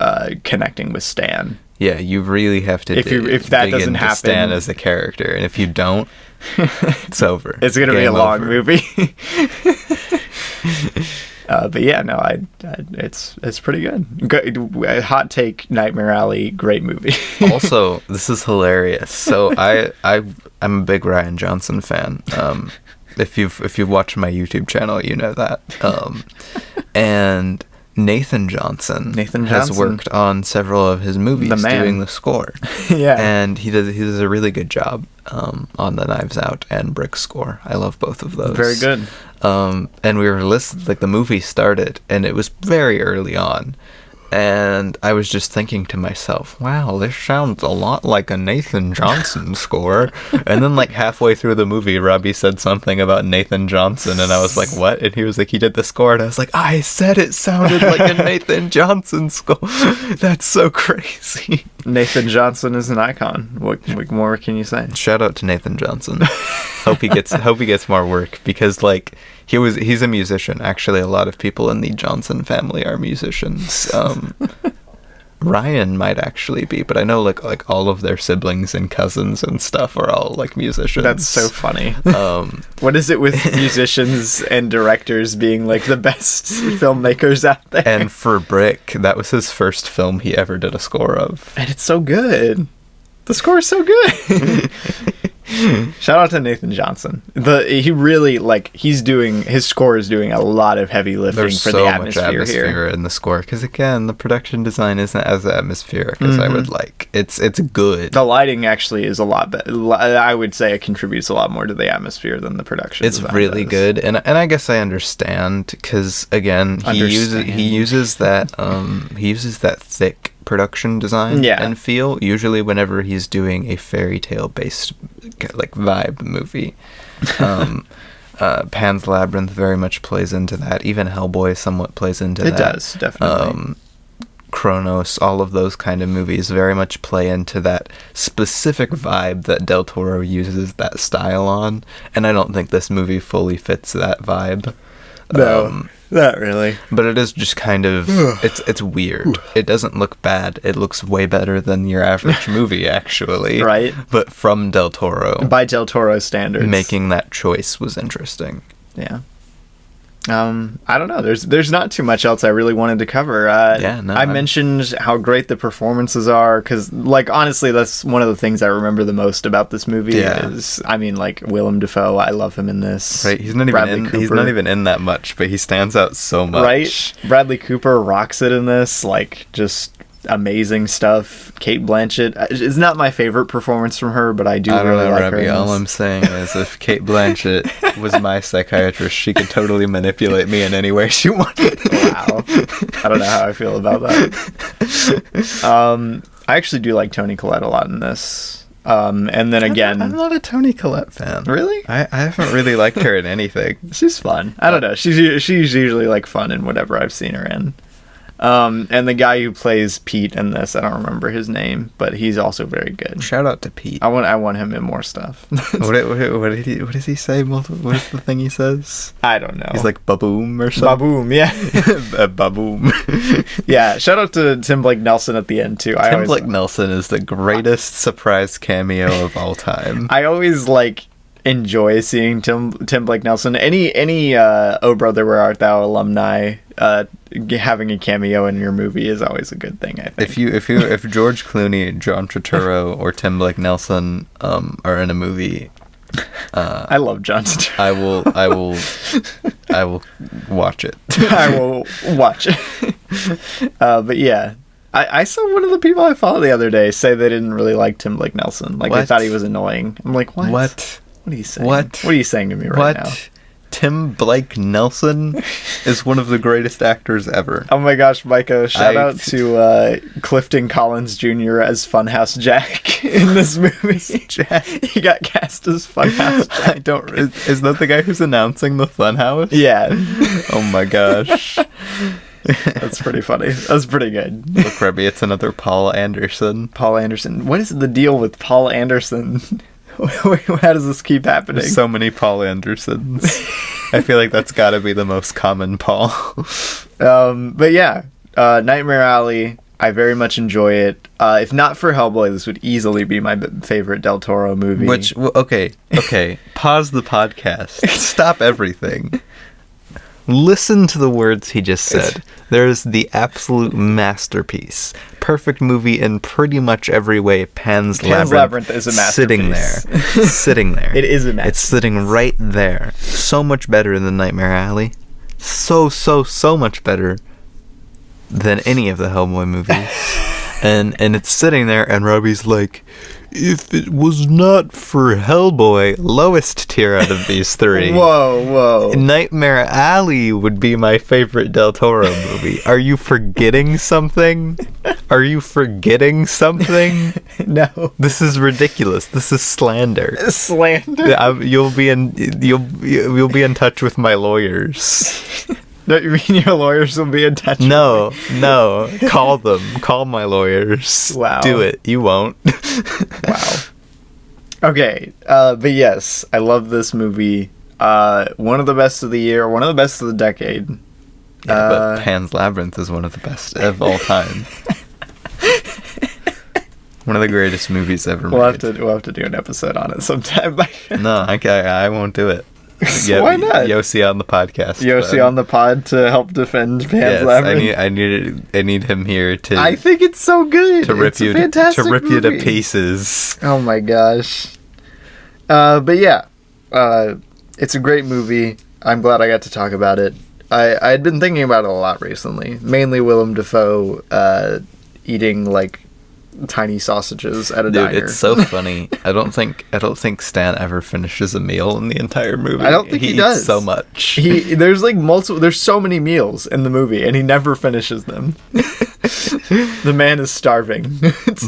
connecting with Stan. Yeah, you really have to if that dig doesn't into happen, Stan as a character, and if you don't, it's over. It's gonna be a Game long over. movie. But yeah, no, it's pretty good. Hot take, Nightmare Alley, great movie. Also, this is hilarious. So I'm a big Rian Johnson fan. If you've watched my YouTube channel, you know that. And Nathan Johnson has worked on several of his movies, doing the score. Yeah, and he does a really good job on the Knives Out and Brick score. I love both of those. very good. And we were listening, like, the movie started, and it was very early on. And I was just thinking to myself, wow, this sounds a lot like a Nathan Johnson score. And then, like, halfway through the movie, Robbie said something about Nathan Johnson, and I was like, what? And he was like, he did the score, and I was like, I said it sounded like a Nathan Johnson score. That's so crazy. Nathan Johnson is an icon. What more can you say? Shout out to Nathan Johnson. Hope he gets more work, because, like, he's a musician. Actually, a lot of people in the Johnson family are musicians. Ryan might actually be, but I know like all of their siblings and cousins and stuff are all like musicians. That's so funny. What is it with musicians and directors being like the best filmmakers out there? And for Brick, that was his first film he ever did a score of. And it's so good. The score is so good. Shout out to Nathan Johnson. He really his score is doing a lot of heavy lifting There's for so the much atmosphere atmosphere here. in the score, because again, the production design isn't as atmospheric as I would like. It's good. The lighting actually is a lot better. I would say it contributes a lot more to the atmosphere than the production. It's design really does. good, and I guess I understand, because again, he uses that thick production design and feel usually whenever he's doing a fairy tale based like vibe movie. Pan's Labyrinth very much plays into that. Even Hellboy somewhat plays into that. It does, definitely. Kronos, all of those kind of movies very much play into that specific vibe that Del Toro uses that style on, and I don't think this movie fully fits that vibe. No, not really. But it is just kind of, it's weird. It doesn't look bad. It looks way better than your average movie, actually. Right. But from Del Toro. By Del Toro standards. Making that choice was interesting. Yeah. I don't know. There's not too much else I really wanted to cover. I mentioned how great the performances are, because, like, honestly, that's one of the things I remember the most about this movie. Is, I mean, like, Willem Dafoe. I love him in this. Right. He's not even in that much, but he stands out so much. Right. Bradley Cooper rocks it in this. Like, just amazing stuff. Kate Blanchett is not my favorite performance from her, but I really like Robbie, her. all I'm saying is, if Kate Blanchett was my psychiatrist, she could totally manipulate me in any way she wanted. Wow. I don't know how I feel about that. I actually do like Toni Collette a lot in this. And then again, I'm not a Toni Collette fan. Really? I haven't really liked her in anything. She's fun. I don't know. She's usually like fun in whatever I've seen her in. And the guy who plays Pete in this, I don't remember his name, but he's also very good. Shout out to Pete. I want him in more stuff. What does he say? What is the thing he says? I don't know. He's like baboom or something. Baboom, yeah. Baboom. Yeah. Shout out to Tim Blake Nelson at the end too. Tim Blake Nelson is the greatest surprise cameo of all time. I always enjoy seeing Tim Blake Nelson. Any Oh Brother Where Art Thou alumni having a cameo in your movie is always a good thing, I think. If George Clooney, John Turturro, or Tim Blake Nelson are in a movie, I love John Turturro. I will watch it. I will watch it. But yeah, I saw one of the people I follow the other day say they didn't really like Tim Blake Nelson. Like, they thought he was annoying. I'm like, what? What are you saying? What are you saying to me right now? Tim Blake Nelson is one of the greatest actors ever. Oh my gosh, Micah, shout out to Clifton Collins Jr. as Funhouse Jack in this movie. Jack. He got cast as Funhouse Jack. Is that the guy who's announcing the Funhouse? Yeah. Oh my gosh. That's pretty funny. That's pretty good. Look, Robbie, it's another Paul Anderson. Paul Anderson. What is the deal with Paul Anderson? How does this keep happening? There's so many Paul Andersons. I feel like that's got to be the most common Paul. But yeah, Nightmare Alley, I very much enjoy it. If not for Hellboy, this would easily be my favorite Del Toro movie. Okay. Pause the podcast. Stop everything. Listen to the words he just said. There's the absolute masterpiece. Perfect movie in pretty much every way. Pan's Labyrinth is a masterpiece. Sitting there. It is a masterpiece. It's sitting right there. So much better than Nightmare Alley. So much better than any of the Hellboy movies. and it's sitting there, and Robbie's like, if it was not for Hellboy, lowest tier out of these three. Whoa. Nightmare Alley would be my favorite Del Toro movie. Are you forgetting something? No. This is ridiculous. This is slander. Slander? You'll be in touch with my lawyers. No, you mean your lawyers will be in touch? No. Call them. Call my lawyers. Wow. Do it. You won't. Wow. Okay. But yes, I love this movie. One of the best of the year. One of the best of the decade. Yeah, but Pan's Labyrinth is one of the best of all time. One of the greatest movies ever We'll made. have to do an episode on it sometime. No, I won't do it. Why not? Yossi on the podcast. Yossi on the pod to help defend Pan's Yes, Labyrinth. I need him here to. I think it's so good. To rip it's a fantastic you to movie. pieces. Oh my gosh. But yeah, it's a great movie. I'm glad I got to talk about it. I had been thinking about it a lot recently. Mainly Willem Dafoe eating like tiny sausages at a Dude, diner. it's so funny. I don't think Stan ever finishes a meal in the entire movie. I don't think he does. Eats so much. There's like multiple. There's so many meals in the movie, and he never finishes them. The man is starving.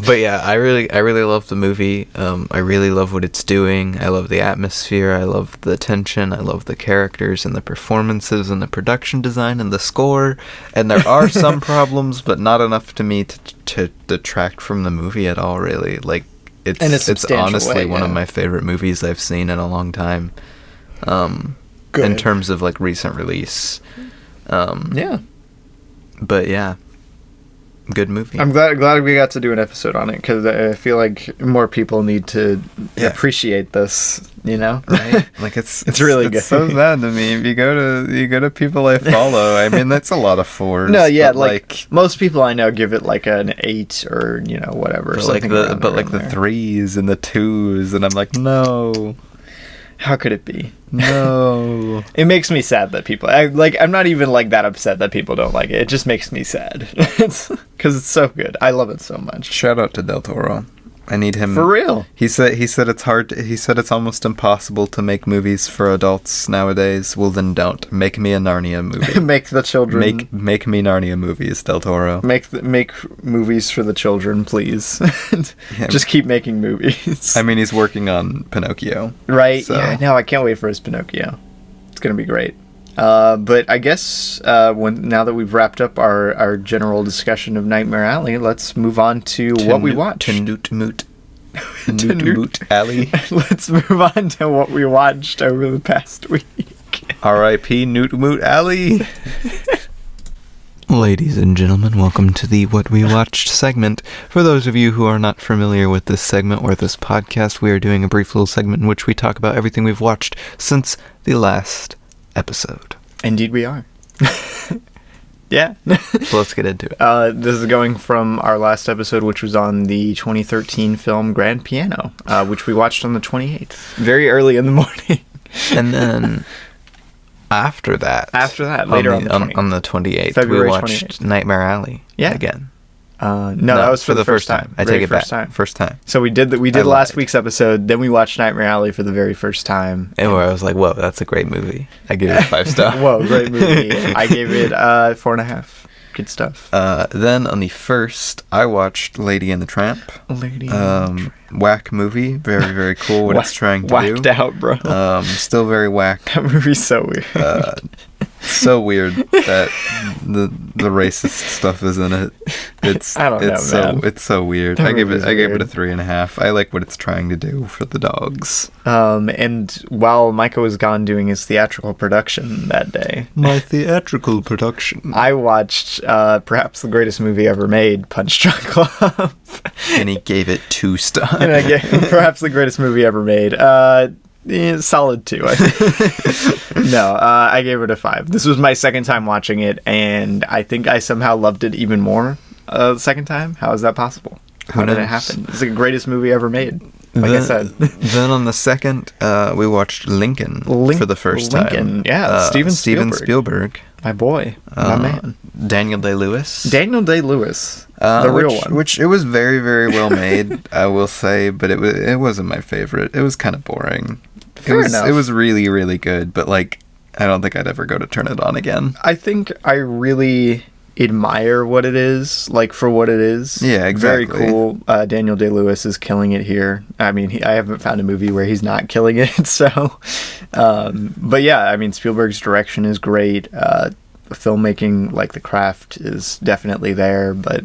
But yeah, I really love the movie. I really love what it's doing. I love the atmosphere. I love the tension. I love the characters and the performances and the production design and the score. And there are some problems, but not enough to me to detract from the movie at all. Really, like it's honestly one of my favorite movies I've seen in a long time. In terms of like recent release. Yeah. But yeah. Good movie. I'm glad we got to do an episode on it because I feel like more people need to appreciate this. You know, right? Like it's really good. It's so sad to me. If you go to people I follow, I mean that's a lot of 4s. No, yeah, like most people I know give it like an 8 or whatever. But like the 3s and the 2s, and I'm like, no. How could it be? No. It makes me sad that people... I'm not even, like, that upset that people don't like it. It just makes me sad. Because it's so good. I love it so much. Shout out to Del Toro. I need him... For real. He said it's hard... He said it's almost impossible to make movies for adults nowadays. Well, then don't. Make me a Narnia movie. Make the children... Make me Narnia movies, Del Toro. Make movies for the children, please. Just keep making movies. I mean, he's working on Pinocchio. Right? So. Yeah, no, I can't wait for his Pinocchio. It's going to be great. But I guess now that we've wrapped up our general discussion of Nightmare Alley, let's move on to what we watched. To Newt Moot Alley. Let's move on to what we watched over the past week. R.I.P. Newt Moot Alley. Ladies and gentlemen, welcome to the What We Watched segment. For those of you who are not familiar with this segment or this podcast, we are doing a brief little segment in which we talk about everything we've watched since the last episode. Indeed we are. Yeah. So let's get into it. This is going from our last episode, which was on the 2013 film Grand Piano, which we watched on the 28th. Very early in the morning. And then after that, later on the 28th, February we watched 28th. Nightmare Alley again. No, that was for the first time. I take it back. First time. So we did last week's episode, then we watched Nightmare Alley for the very first time. And where I was like, whoa, that's a great movie. I give it 5 stars. Whoa, great movie. I gave it 4.5. Good stuff. Then on the 1st, I watched Lady and the Tramp. Whack movie. Very, very cool what it's trying to do. Whacked out, bro. Still very whack. That movie's so weird. So weird that the racist stuff is in it. I don't know, man. It's so weird. I gave it a 3.5. I like what it's trying to do for the dogs. And while Micah was gone doing his theatrical production that day, My theatrical production, I watched perhaps the greatest movie ever made, Punch Drunk Club. and he gave it 2 stars. And I gave perhaps the greatest movie ever made. Solid 2, I think. No, I gave it a 5. This was my second time watching it, and I think I somehow loved it even more the second time. How is that possible? How did it happen? It's the greatest movie ever made. I said. Then on the 2nd, we watched Lincoln for the first time. Yeah, Steven Spielberg. My boy. My man. Daniel Day-Lewis. The real one. Which it was very, very well made, I will say, but it wasn't my favorite. It was kind of boring. Fair enough. It was really, really good, but like I don't think I'd ever go to turn it on again. I think I really admire what it is, like for what it is. Yeah, exactly. Very cool. Daniel Day-Lewis is killing it here. I mean, I haven't found a movie where he's not killing it, so. But yeah, I mean, Spielberg's direction is great. Filmmaking, like the craft, is definitely there, but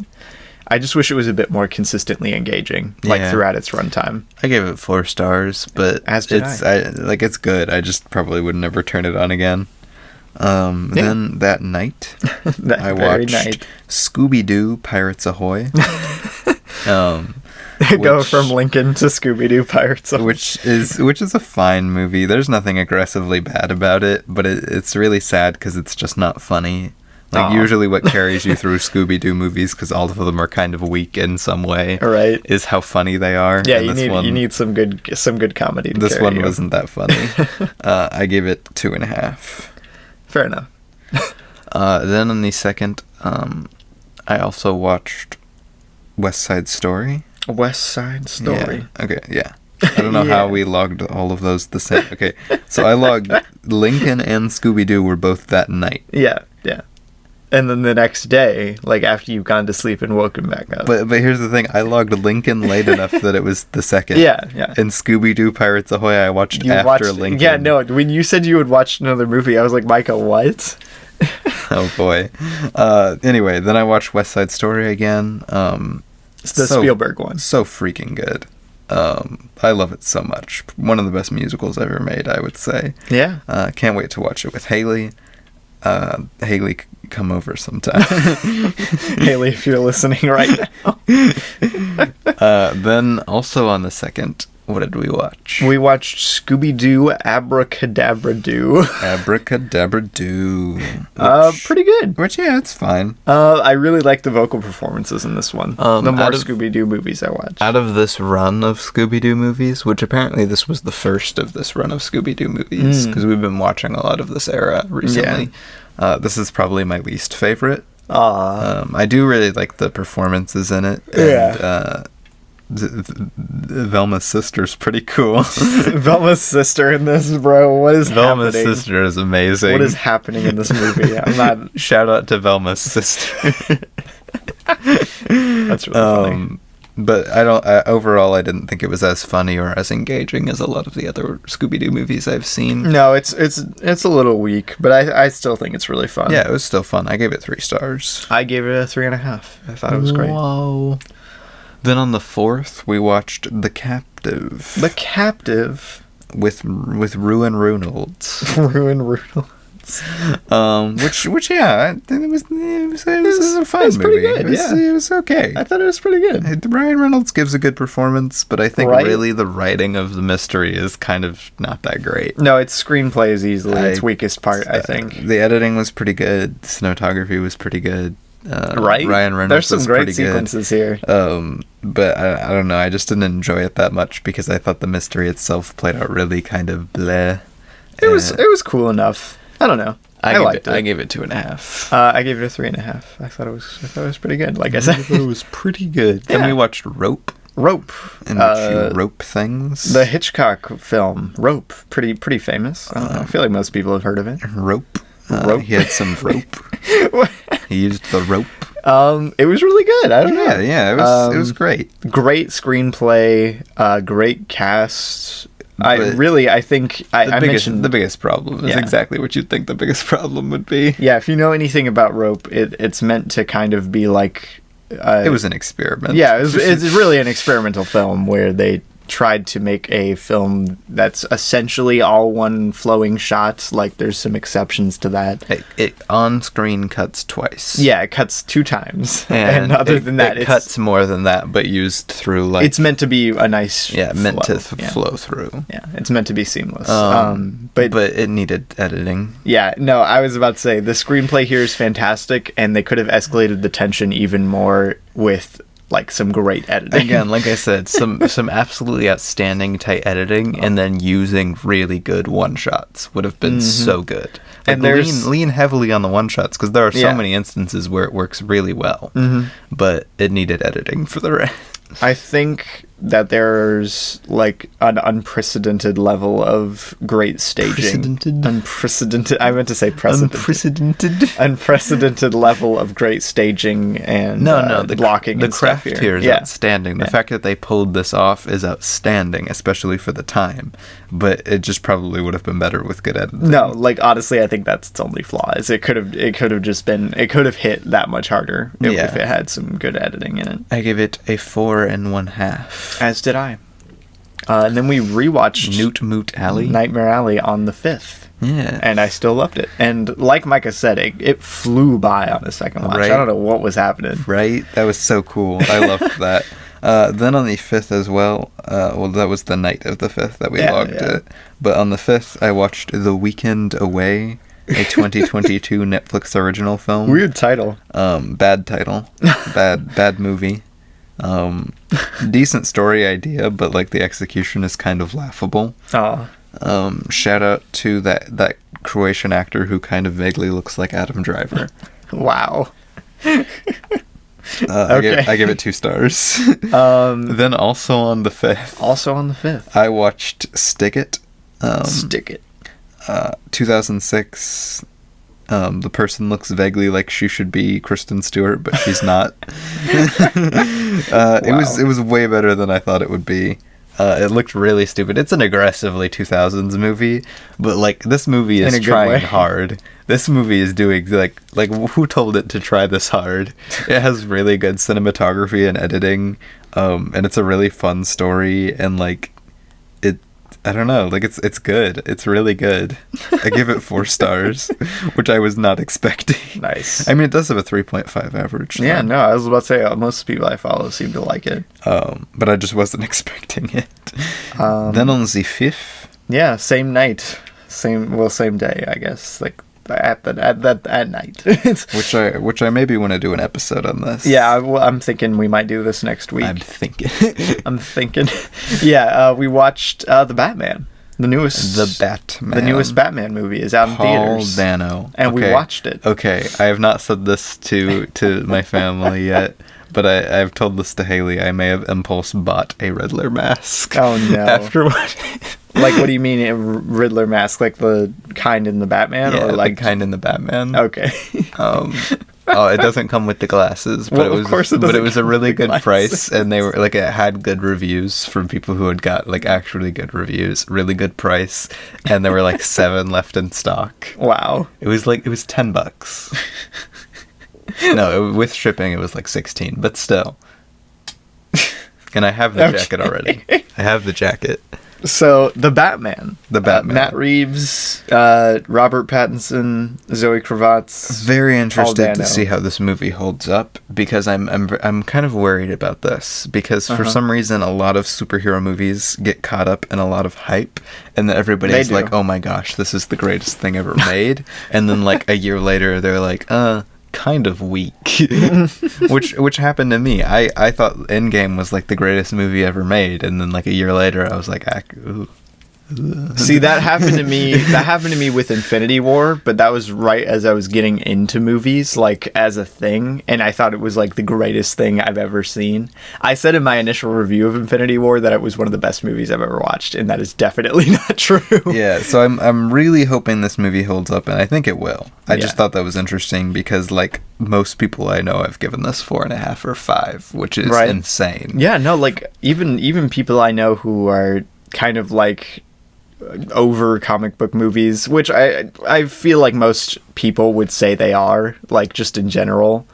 I just wish it was a bit more consistently engaging, throughout its runtime. I gave it 4 stars, but it's good. I just probably would never turn it on again. Then that night, I watched Scooby-Doo Pirates Ahoy. Go from Lincoln to Scooby-Doo Pirates. which is a fine movie. There's nothing aggressively bad about it, but it's really sad because it's just not funny. Like, usually what carries you through Scooby-Doo movies, because all of them are kind of weak in some way, right, is how funny they are. Yeah, you need some good comedy to this one you. wasn't that funny. I gave it 2.5. Fair enough. Then on the second, I also watched West Side Story. West Side Story. Yeah. Okay, yeah. I don't know how we logged all of those the same. Okay, so I logged Lincoln and Scooby-Doo were both that night. Yeah. And then the next day, like after you've gone to sleep and woken back up. But here's the thing, I logged Lincoln late enough that it was the second. Yeah. And Scooby-Doo Pirates Ahoy I watched after Lincoln. Yeah, no, when you said you would watch another movie, I was like, Micah, what? Oh boy. Anyway, then I watched West Side Story again. It's the Spielberg one. So freaking good. I love it so much. One of the best musicals ever made, I would say. Yeah. Can't wait to watch it with Haley. Haley, come over sometime. Haley, if you're listening right now. Then also on the second, what did we watch? We watched Scooby-Doo Abracadabra Doo. Abracadabra Doo. Pretty good. Which, yeah, it's fine. I really like the vocal performances in this one. The more Scooby-Doo movies I watched. Out of this run of Scooby-Doo movies, which apparently this was the first of this run of Scooby-Doo movies, because we've been watching a lot of this era recently. Yeah. This is probably my least favorite. I do really like the performances in it. And, Velma's sister's pretty cool. Velma's sister in this, bro. What is Velma's happening? Sister is amazing. What is happening in this movie? I'm not. Shout out to Velma's sister. That's really funny. But overall, I didn't think it was as funny or as engaging as a lot of the other Scooby-Doo movies I've seen. No, it's a little weak, but I still think it's really fun. Yeah, it was still fun. I gave it 3 stars. I gave it a 3.5. I thought it was great. Whoa. Then on the 4th, we watched The Captive. The Captive with Ruin Reynolds. Ruin Reynolds. Which yeah, it was a fun movie. It was pretty good. It was okay. I thought it was pretty good. Ryan Reynolds gives a good performance, but I think really the writing of the mystery is kind of not that great. No, its screenplay is easily its weakest part. I think the editing was pretty good. The cinematography was pretty good. Ryan Reynolds. There's some great sequences here. But I don't know. I just didn't enjoy it that much because I thought the mystery itself played out really kind of bleh. It was cool enough. I don't know. I liked it. I gave it 2.5. I gave it a 3.5. I thought it was pretty good. Like I said, I thought it was pretty good. Yeah. Then we watched Rope. In which you rope things. The Hitchcock film Rope, pretty famous. I don't know. I feel like most people have heard of it. Rope. He had some rope. He used the rope. It was really good. I don't know. Yeah, it was great. Great screenplay, great cast. I think I mentioned the biggest problem is exactly what you'd think the biggest problem would be. Yeah, if you know anything about Rope, it's meant to kind of be like it was an experiment. Yeah, it's really an experimental film where they tried to make a film that's essentially all one flowing shot. Like there's some exceptions to that. It on screen cuts twice. Yeah, it cuts 2 times. And other than that, it cuts more than that, but used through like it's meant to be a nice flow through. Yeah, it's meant to be seamless. But it needed editing. Yeah, no, I was about to say the screenplay here is fantastic, and they could have escalated the tension even more with like some great editing. Again, like I said, some absolutely outstanding tight editing, and then using really good one shots would have been so good. Like, and lean heavily on the one shots because there are so many instances where it works really well, but it needed editing for the rest. I think that there's like an unprecedented level of great staging. Unprecedented. I meant to say precedented. Unprecedented level of great staging and the blocking. The craft here is outstanding. The fact that they pulled this off is outstanding, especially for the time. But it just probably would have been better with good editing. No, like honestly, I think that's its only flaw. Is it could have hit that much harder if it had some good editing in it. I give it a 4.5. As did I. And then we rewatched Nightmare Alley on the 5th. Yeah. And I still loved it. And like Micah said, it flew by on the second watch. Right? I don't know what was happening. Right? That was so cool. I loved that. Then on the 5th as well, well, that was the night of the 5th that we logged it. But on the 5th, I watched The Weekend Away, a 2022 Netflix original film. Weird title. Bad title. Bad movie. Decent story idea, but like the execution is kind of laughable. Shout out to that Croatian actor who kind of vaguely looks like Adam Driver. Wow. Okay. I give it 2 stars. Then also on the 5th. I watched Stick It. 2006. The person looks vaguely like she should be Kristen Stewart, but she's not. Wow. It was way better than I thought it would be. It looked really stupid. It's an aggressively 2000s movie, but like this movie is trying hard. This movie is doing like who told it to try this hard? It has really good cinematography and editing, and it's a really fun story, and like I don't know, like it's good. It's really good. I give it 4 stars, which I was not expecting. Nice. I mean, it does have a 3.5 average. Yeah, no, I was about to say most people I follow seem to like it. But I just wasn't expecting it. Then on the 5th. Yeah, same night, same day, I guess. Like at night. which I maybe want to do an episode on this. Yeah, I'm thinking we might do this next week. I'm thinking. Yeah, we watched The Batman. The newest Batman movie is out in theaters. Paul Dano. And we watched it. Okay, I have not said this to my family yet, but I've told this to Haley. I may have impulse bought a Riddler mask. Oh no. After what? Like, what do you mean a Riddler mask? Like the kind in the Batman? Yeah, or like the kind in the Batman. Okay. It doesn't come with the glasses, but well, it was a really good price, and they were like, it had good reviews from people who had got like actually good reviews, really good price, and there were like 7 left in stock. Wow. It was $10. No, with shipping it was like 16, but still. And I have the jacket already. I have the jacket. So, The Batman. Matt Reeves, Robert Pattinson, Zoe Kravitz. Very interested to see how this movie holds up, because I'm kind of worried about this, because for some reason a lot of superhero movies get caught up in a lot of hype, and then everybody's like, oh my gosh, this is the greatest thing ever made, and then like a year later they're like, kind of weak. which happened to me. I thought Endgame was like the greatest movie ever made, and then like a year later I was like, ooh. See, that happened to me with Infinity War, but that was right as I was getting into movies, like, as a thing, and I thought it was like the greatest thing I've ever seen. I said in my initial review of Infinity War that it was one of the best movies I've ever watched, and that is definitely not true. Yeah, so I'm really hoping this movie holds up, and I think it will. I just thought that was interesting, because like most people I know have given this 4.5 or 5, which is insane. Yeah, no, like even people I know who are kind of like over comic book movies, which I feel like most people would say they are, like, just in general.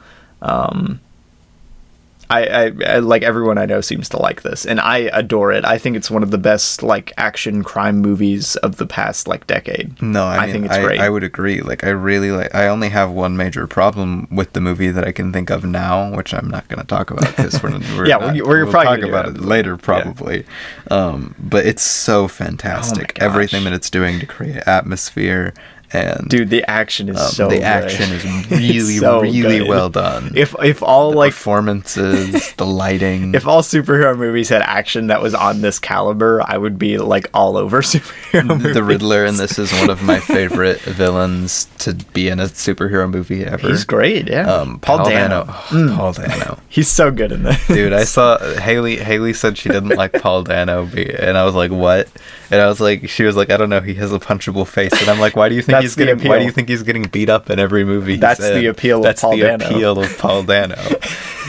I like, everyone I know seems to like this, and I adore it. I think it's one of the best like action crime movies of the past like decade. No, I mean, think it's great. I would agree. Like, I really like. I only have one major problem with the movie that I can think of now, which I'm not going to talk about because we're we'll probably talk about it later, probably. Yeah. But it's so fantastic. Oh, everything that it's doing to create atmosphere. And dude, the action is so good. The action is really, really well done. If all the like performances, the lighting. If all superhero movies had action that was on this caliber, I would be like all over superhero movies. The Riddler in this is one of my favorite villains to be in a superhero movie ever. He's great, yeah. Paul Dano. Paul Dano. He's so good in this. Dude, I saw Haley said she didn't like Paul Dano, and I was like, what? And I was like, she was like, I don't know, he has a punchable face, and I'm like, why do you think why do you think he's getting beat up in every movie? That's the appeal of Paul Dano. That's the appeal of Paul Dano.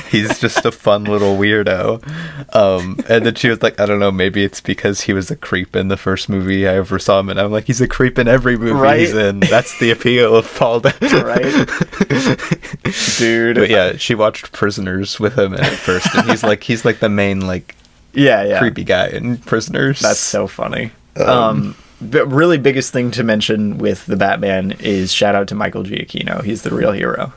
He's just a fun little weirdo. And then she was like, I don't know, maybe it's because he was a creep in the first movie I ever saw him in. I'm like, he's a creep in every movie he's in. That's the appeal of Paul Dano. Right? Dude. But yeah, she watched Prisoners with him at first, and he's like the main like creepy guy in Prisoners. That's so funny. really biggest thing to mention with the Batman is shout out to Michael Giacchino. He's the real hero.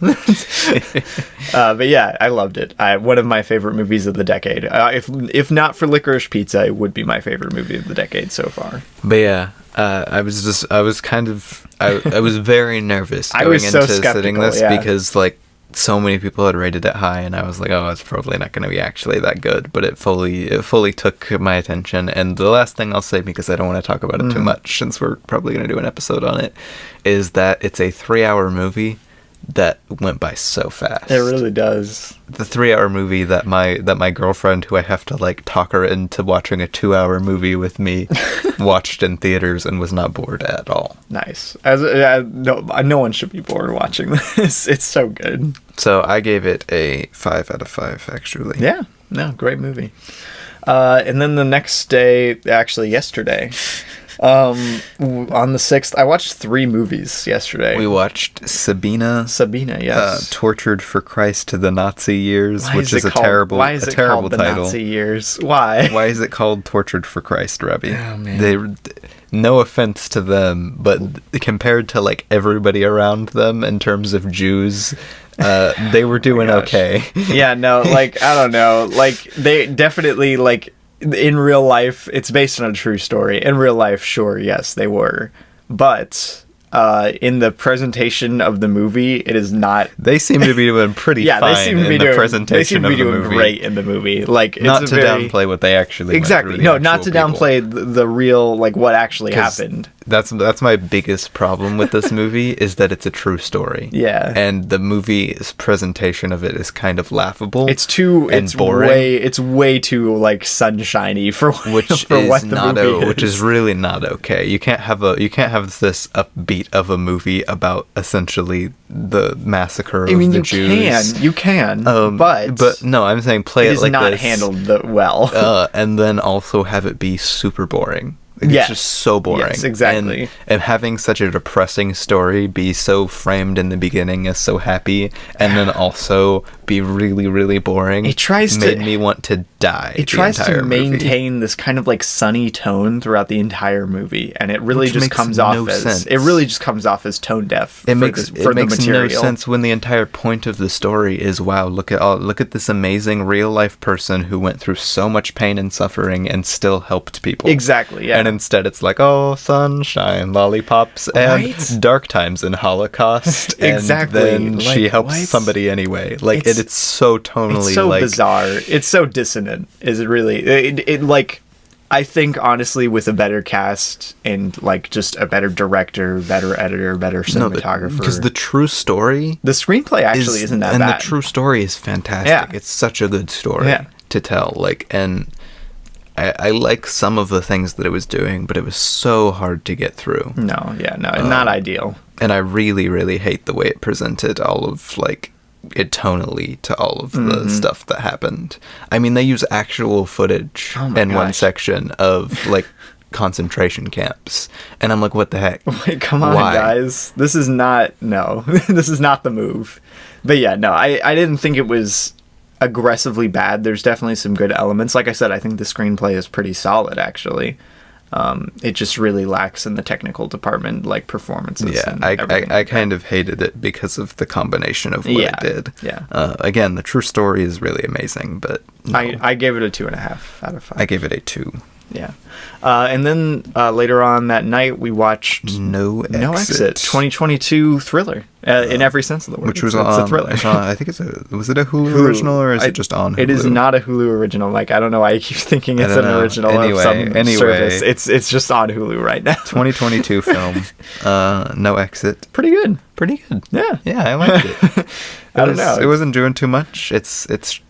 But yeah, I loved it. One of my favorite movies of the decade. If not for Licorice Pizza, it would be my favorite movie of the decade so far. But yeah, I was very nervous going into sitting this because like so many people had rated it high, and I was like, oh, it's probably not going to be actually that good. But it fully took my attention. And the last thing I'll say, because I don't want to talk about it too much, since we're probably going to do an episode on it, is that it's a 3-hour movie that went by so fast. It really does. The 3-hour movie that my girlfriend, who I have to like talk her into watching a 2-hour movie with me, watched in theaters and was not bored at all. Nice. No one should be bored watching this. It's so good. So I gave it a 5 out of 5, actually. Yeah. No, great movie. And then the next day, actually yesterday, on the 6th, I watched 3 movies yesterday. We watched Sabina, yes. Tortured for Christ to the Nazi Years, which is a terrible title. Nazi Years? Why? Why is it called Tortured for Christ, Robbie? Oh, man. No offense to them, but compared to like everybody around them in terms of Jews, they were doing okay. Yeah, no, like, I don't know. Like, they definitely, like, in real life, it's based on a true story. In real life, sure, yes, they were. But in the presentation of the movie, it is not. They seem to be doing pretty fine. They seem to be doing movie. Great in the movie. Like, not to downplay what they actually exactly. No, not to downplay the real, like, what actually happened. That's my biggest problem with this movie is that it's a true story. Yeah. And the movie's presentation of it is kind of laughable. It's boring. It's way too like sunshiny for what the movie is. Which is really not okay. You can't have this upbeat of a movie about essentially the massacre of the Jews. You can, but no, I'm saying play it like this. It is not handled well. And then also have it be super boring. It's just so boring. Yes, exactly. And having such a depressing story be so framed in the beginning as so happy, and then also be really, really boring. Made me want to die. It tries to maintain this kind of like sunny tone throughout the entire movie, and it really just comes off as tone deaf. It makes no sense when the entire point of the story is, wow, look at this amazing real life person who went through so much pain and suffering and still helped people. Exactly. Yeah. And instead it's like, oh, sunshine, lollipops, and dark times in Holocaust. Exactly. And then she helps somebody anyway. Like, it's so tonally, it's so bizarre. It's so dissonant. Is it really? It like, I think honestly, with a better cast and like just a better director, better editor, better cinematographer. Because the true story, the screenplay actually isn't that bad. And the true story is fantastic. Yeah. It's such a good story to tell. Like, and I like some of the things that it was doing, but it was so hard to get through. Not ideal. And I really, really hate the way it presented all of, like, it tonally to all of the stuff that happened. I mean, they use actual footage in one section of, like, concentration camps. And I'm like, what the heck? Wait, come on, guys. This is not the move. But yeah, no, I didn't think it was aggressively bad. There's definitely some good elements. Like I said, I think the screenplay is pretty solid, actually. It just really lacks in the technical department, like performances. Yeah, I kind of hated it because of the combination of what it did. Yeah. Again, the true story is really amazing, but no. I gave it a 2.5 out of 5. I gave it a 2. Yeah. And then later on that night, we watched No Exit, 2022 thriller in every sense of the word. Which was it's a thriller. I think was it a Hulu original or is it just on Hulu? It is not a Hulu original. Like, I don't know why you keep thinking it's an original of some service. It's just on Hulu right now. 2022 film. No Exit. Pretty good. Yeah. Yeah, I liked it. I don't know. It wasn't doing too much. It's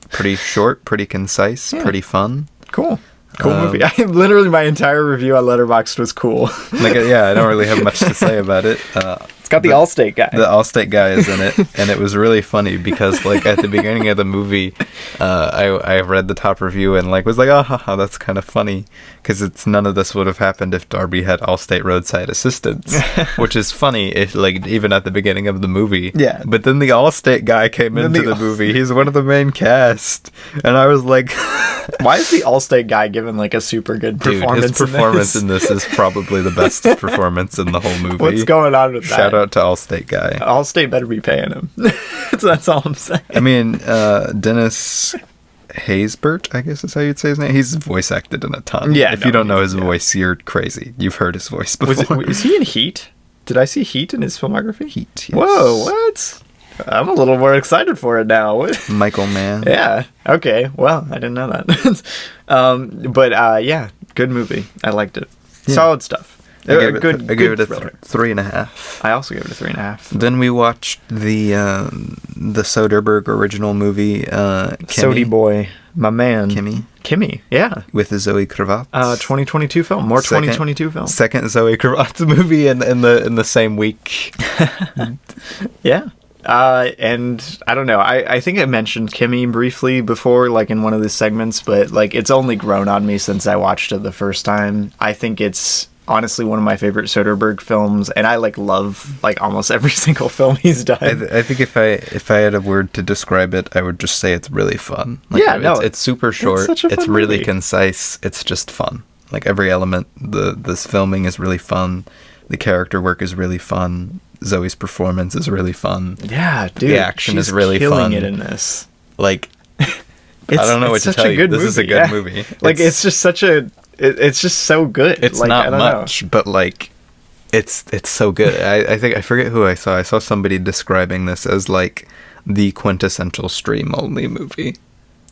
pretty short, pretty concise, pretty fun. Cool movie. Literally my entire review on Letterboxd was cool. I don't really have much to say about it. It's got the Allstate guy. The Allstate guy is in it, and it was really funny because, like, at the beginning of the movie, I read the top review and, like, was like, oh, haha, that's kind of funny, because none of this would have happened if Darby had Allstate roadside assistance, which is funny, if, like, even at the beginning of the movie. Yeah. But then the Allstate guy came into the movie. He's one of the main cast, and I was like... Why is the Allstate guy given, like, a super good performance? Dude, his performance in this is probably the best performance in the whole movie. What's going on with that? Shout out to Allstate guy. Allstate better be paying him. That's all I'm saying. I mean, Dennis Haysbert, I guess is how you'd say his name. He's voice acted in a ton. Yeah. If you don't know his voice, you're crazy. You've heard his voice before. Is he in Heat? Did I see Heat in his filmography? Heat, yes. Whoa, what? I'm a little more excited for it now. Michael Mann. Yeah. Okay. Well, I didn't know that. Yeah, good movie. I liked it. Yeah. Solid stuff. I gave it a 3.5. I also gave it a 3.5. Then we watched the Soderbergh original movie, Sody Boy, my man. Kimmy, yeah. With Zoe Kravitz. 2022 film. More 2022 film. Second Zoe Kravitz movie in the same week. Yeah. And I don't know, I think I mentioned Kimmy briefly before, like in one of the segments, but like it's only grown on me since I watched it the first time. I think it's honestly one of my favorite Soderbergh films, and I like love like almost every single film he's done. I think if I had a word to describe it, I would just say it's really fun. Like, it's super short. It's really movie. Concise. It's just fun. Like every element, this filming is really fun. The character work is really fun. Zoe's performance is really fun. Yeah, dude. The action is really fun. Killing it in this. Like, I don't know what to tell you. This is a good movie. Like, it's just such a... It's just so good. It's like, not much, but like, it's so good. I think I forget who I saw. I saw somebody describing this as like the quintessential stream-only movie.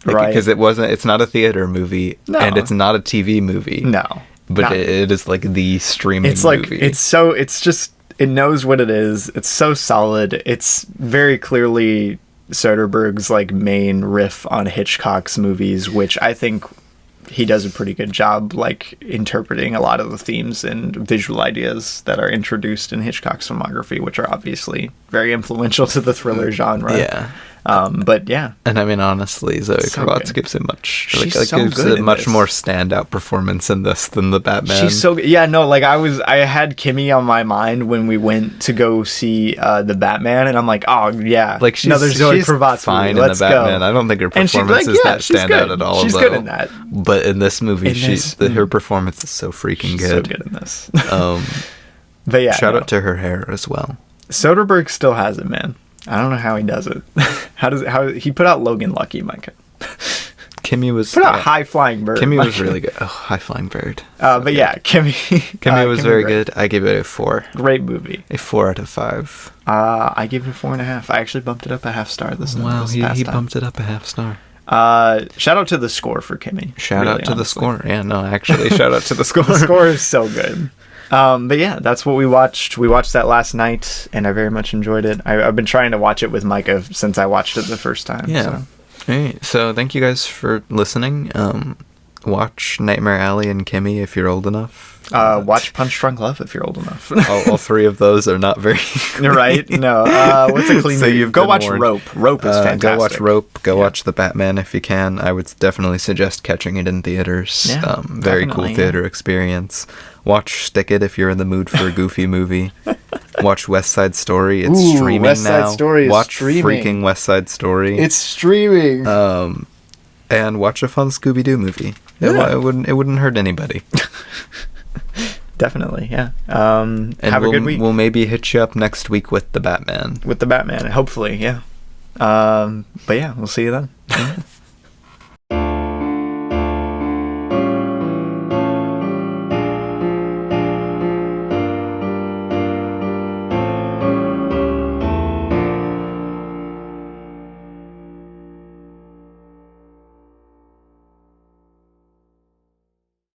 Like, right. Because it's not a theater movie, and it's not a TV movie. No. But it is like the streaming movie. It's just... It knows what it is. It's so solid. It's very clearly Soderbergh's like main riff on Hitchcock's movies, which I think he does a pretty good job like interpreting a lot of the themes and visual ideas that are introduced in Hitchcock's filmography, which are obviously very influential to the thriller genre. Yeah. But yeah. And I mean, honestly, Zoe Kravitz gives a much more standout performance in this than the Batman. She's so good. Yeah, no, like I had Kimmy on my mind when we went to go see the Batman, and I'm like, oh yeah, like another Zoe Kravitz fine movie. Let's in the Batman. go. I don't think her performance is that standout at all. She's good in that. But in this movie, her performance is so freaking good. So good in this. But yeah, shout out to her hair as well. Soderbergh still has it, man. I don't know how he does it. How he put out Logan Lucky, Micah. Kimmy was put out High Flying Bird. Kimmy was really good. Oh, High Flying Bird. But yeah, Kimmy was very good. I gave it a 4. Great movie. A 4 out of 5. I gave it a 4.5. I actually bumped it up a half star this time. Wow, he bumped it up a half star. Shout out to the score for Kimmy. Shout out to the score. Yeah, no, actually, shout out to the score. The score is so good. But yeah, that's what we watched. We watched that last night, and I very much enjoyed it. I've been trying to watch it with Micah since I watched it the first time. Yeah. So. All right. So thank you guys for listening. Watch Nightmare Alley and Kimmy if you're old enough. Watch Punch Drunk Love if you're old enough. all 3 of those are not very right. No. What's a clean? So go watch warned. Rope. Rope is fantastic. Go watch Rope. Go watch The Batman if you can. I would definitely suggest catching it in theaters. Yeah, very cool theater experience. Watch Stick It if you're in the mood for a goofy movie. Watch West Side Story. It's streaming West now. Side Story is watch streaming. Freaking West Side Story. It's streaming. And watch a fun Scooby-Doo movie. Yeah. It wouldn't hurt anybody. Definitely, yeah. And have a good week. We'll maybe hit you up next week with the Batman. Hopefully, yeah. But yeah, we'll see you then.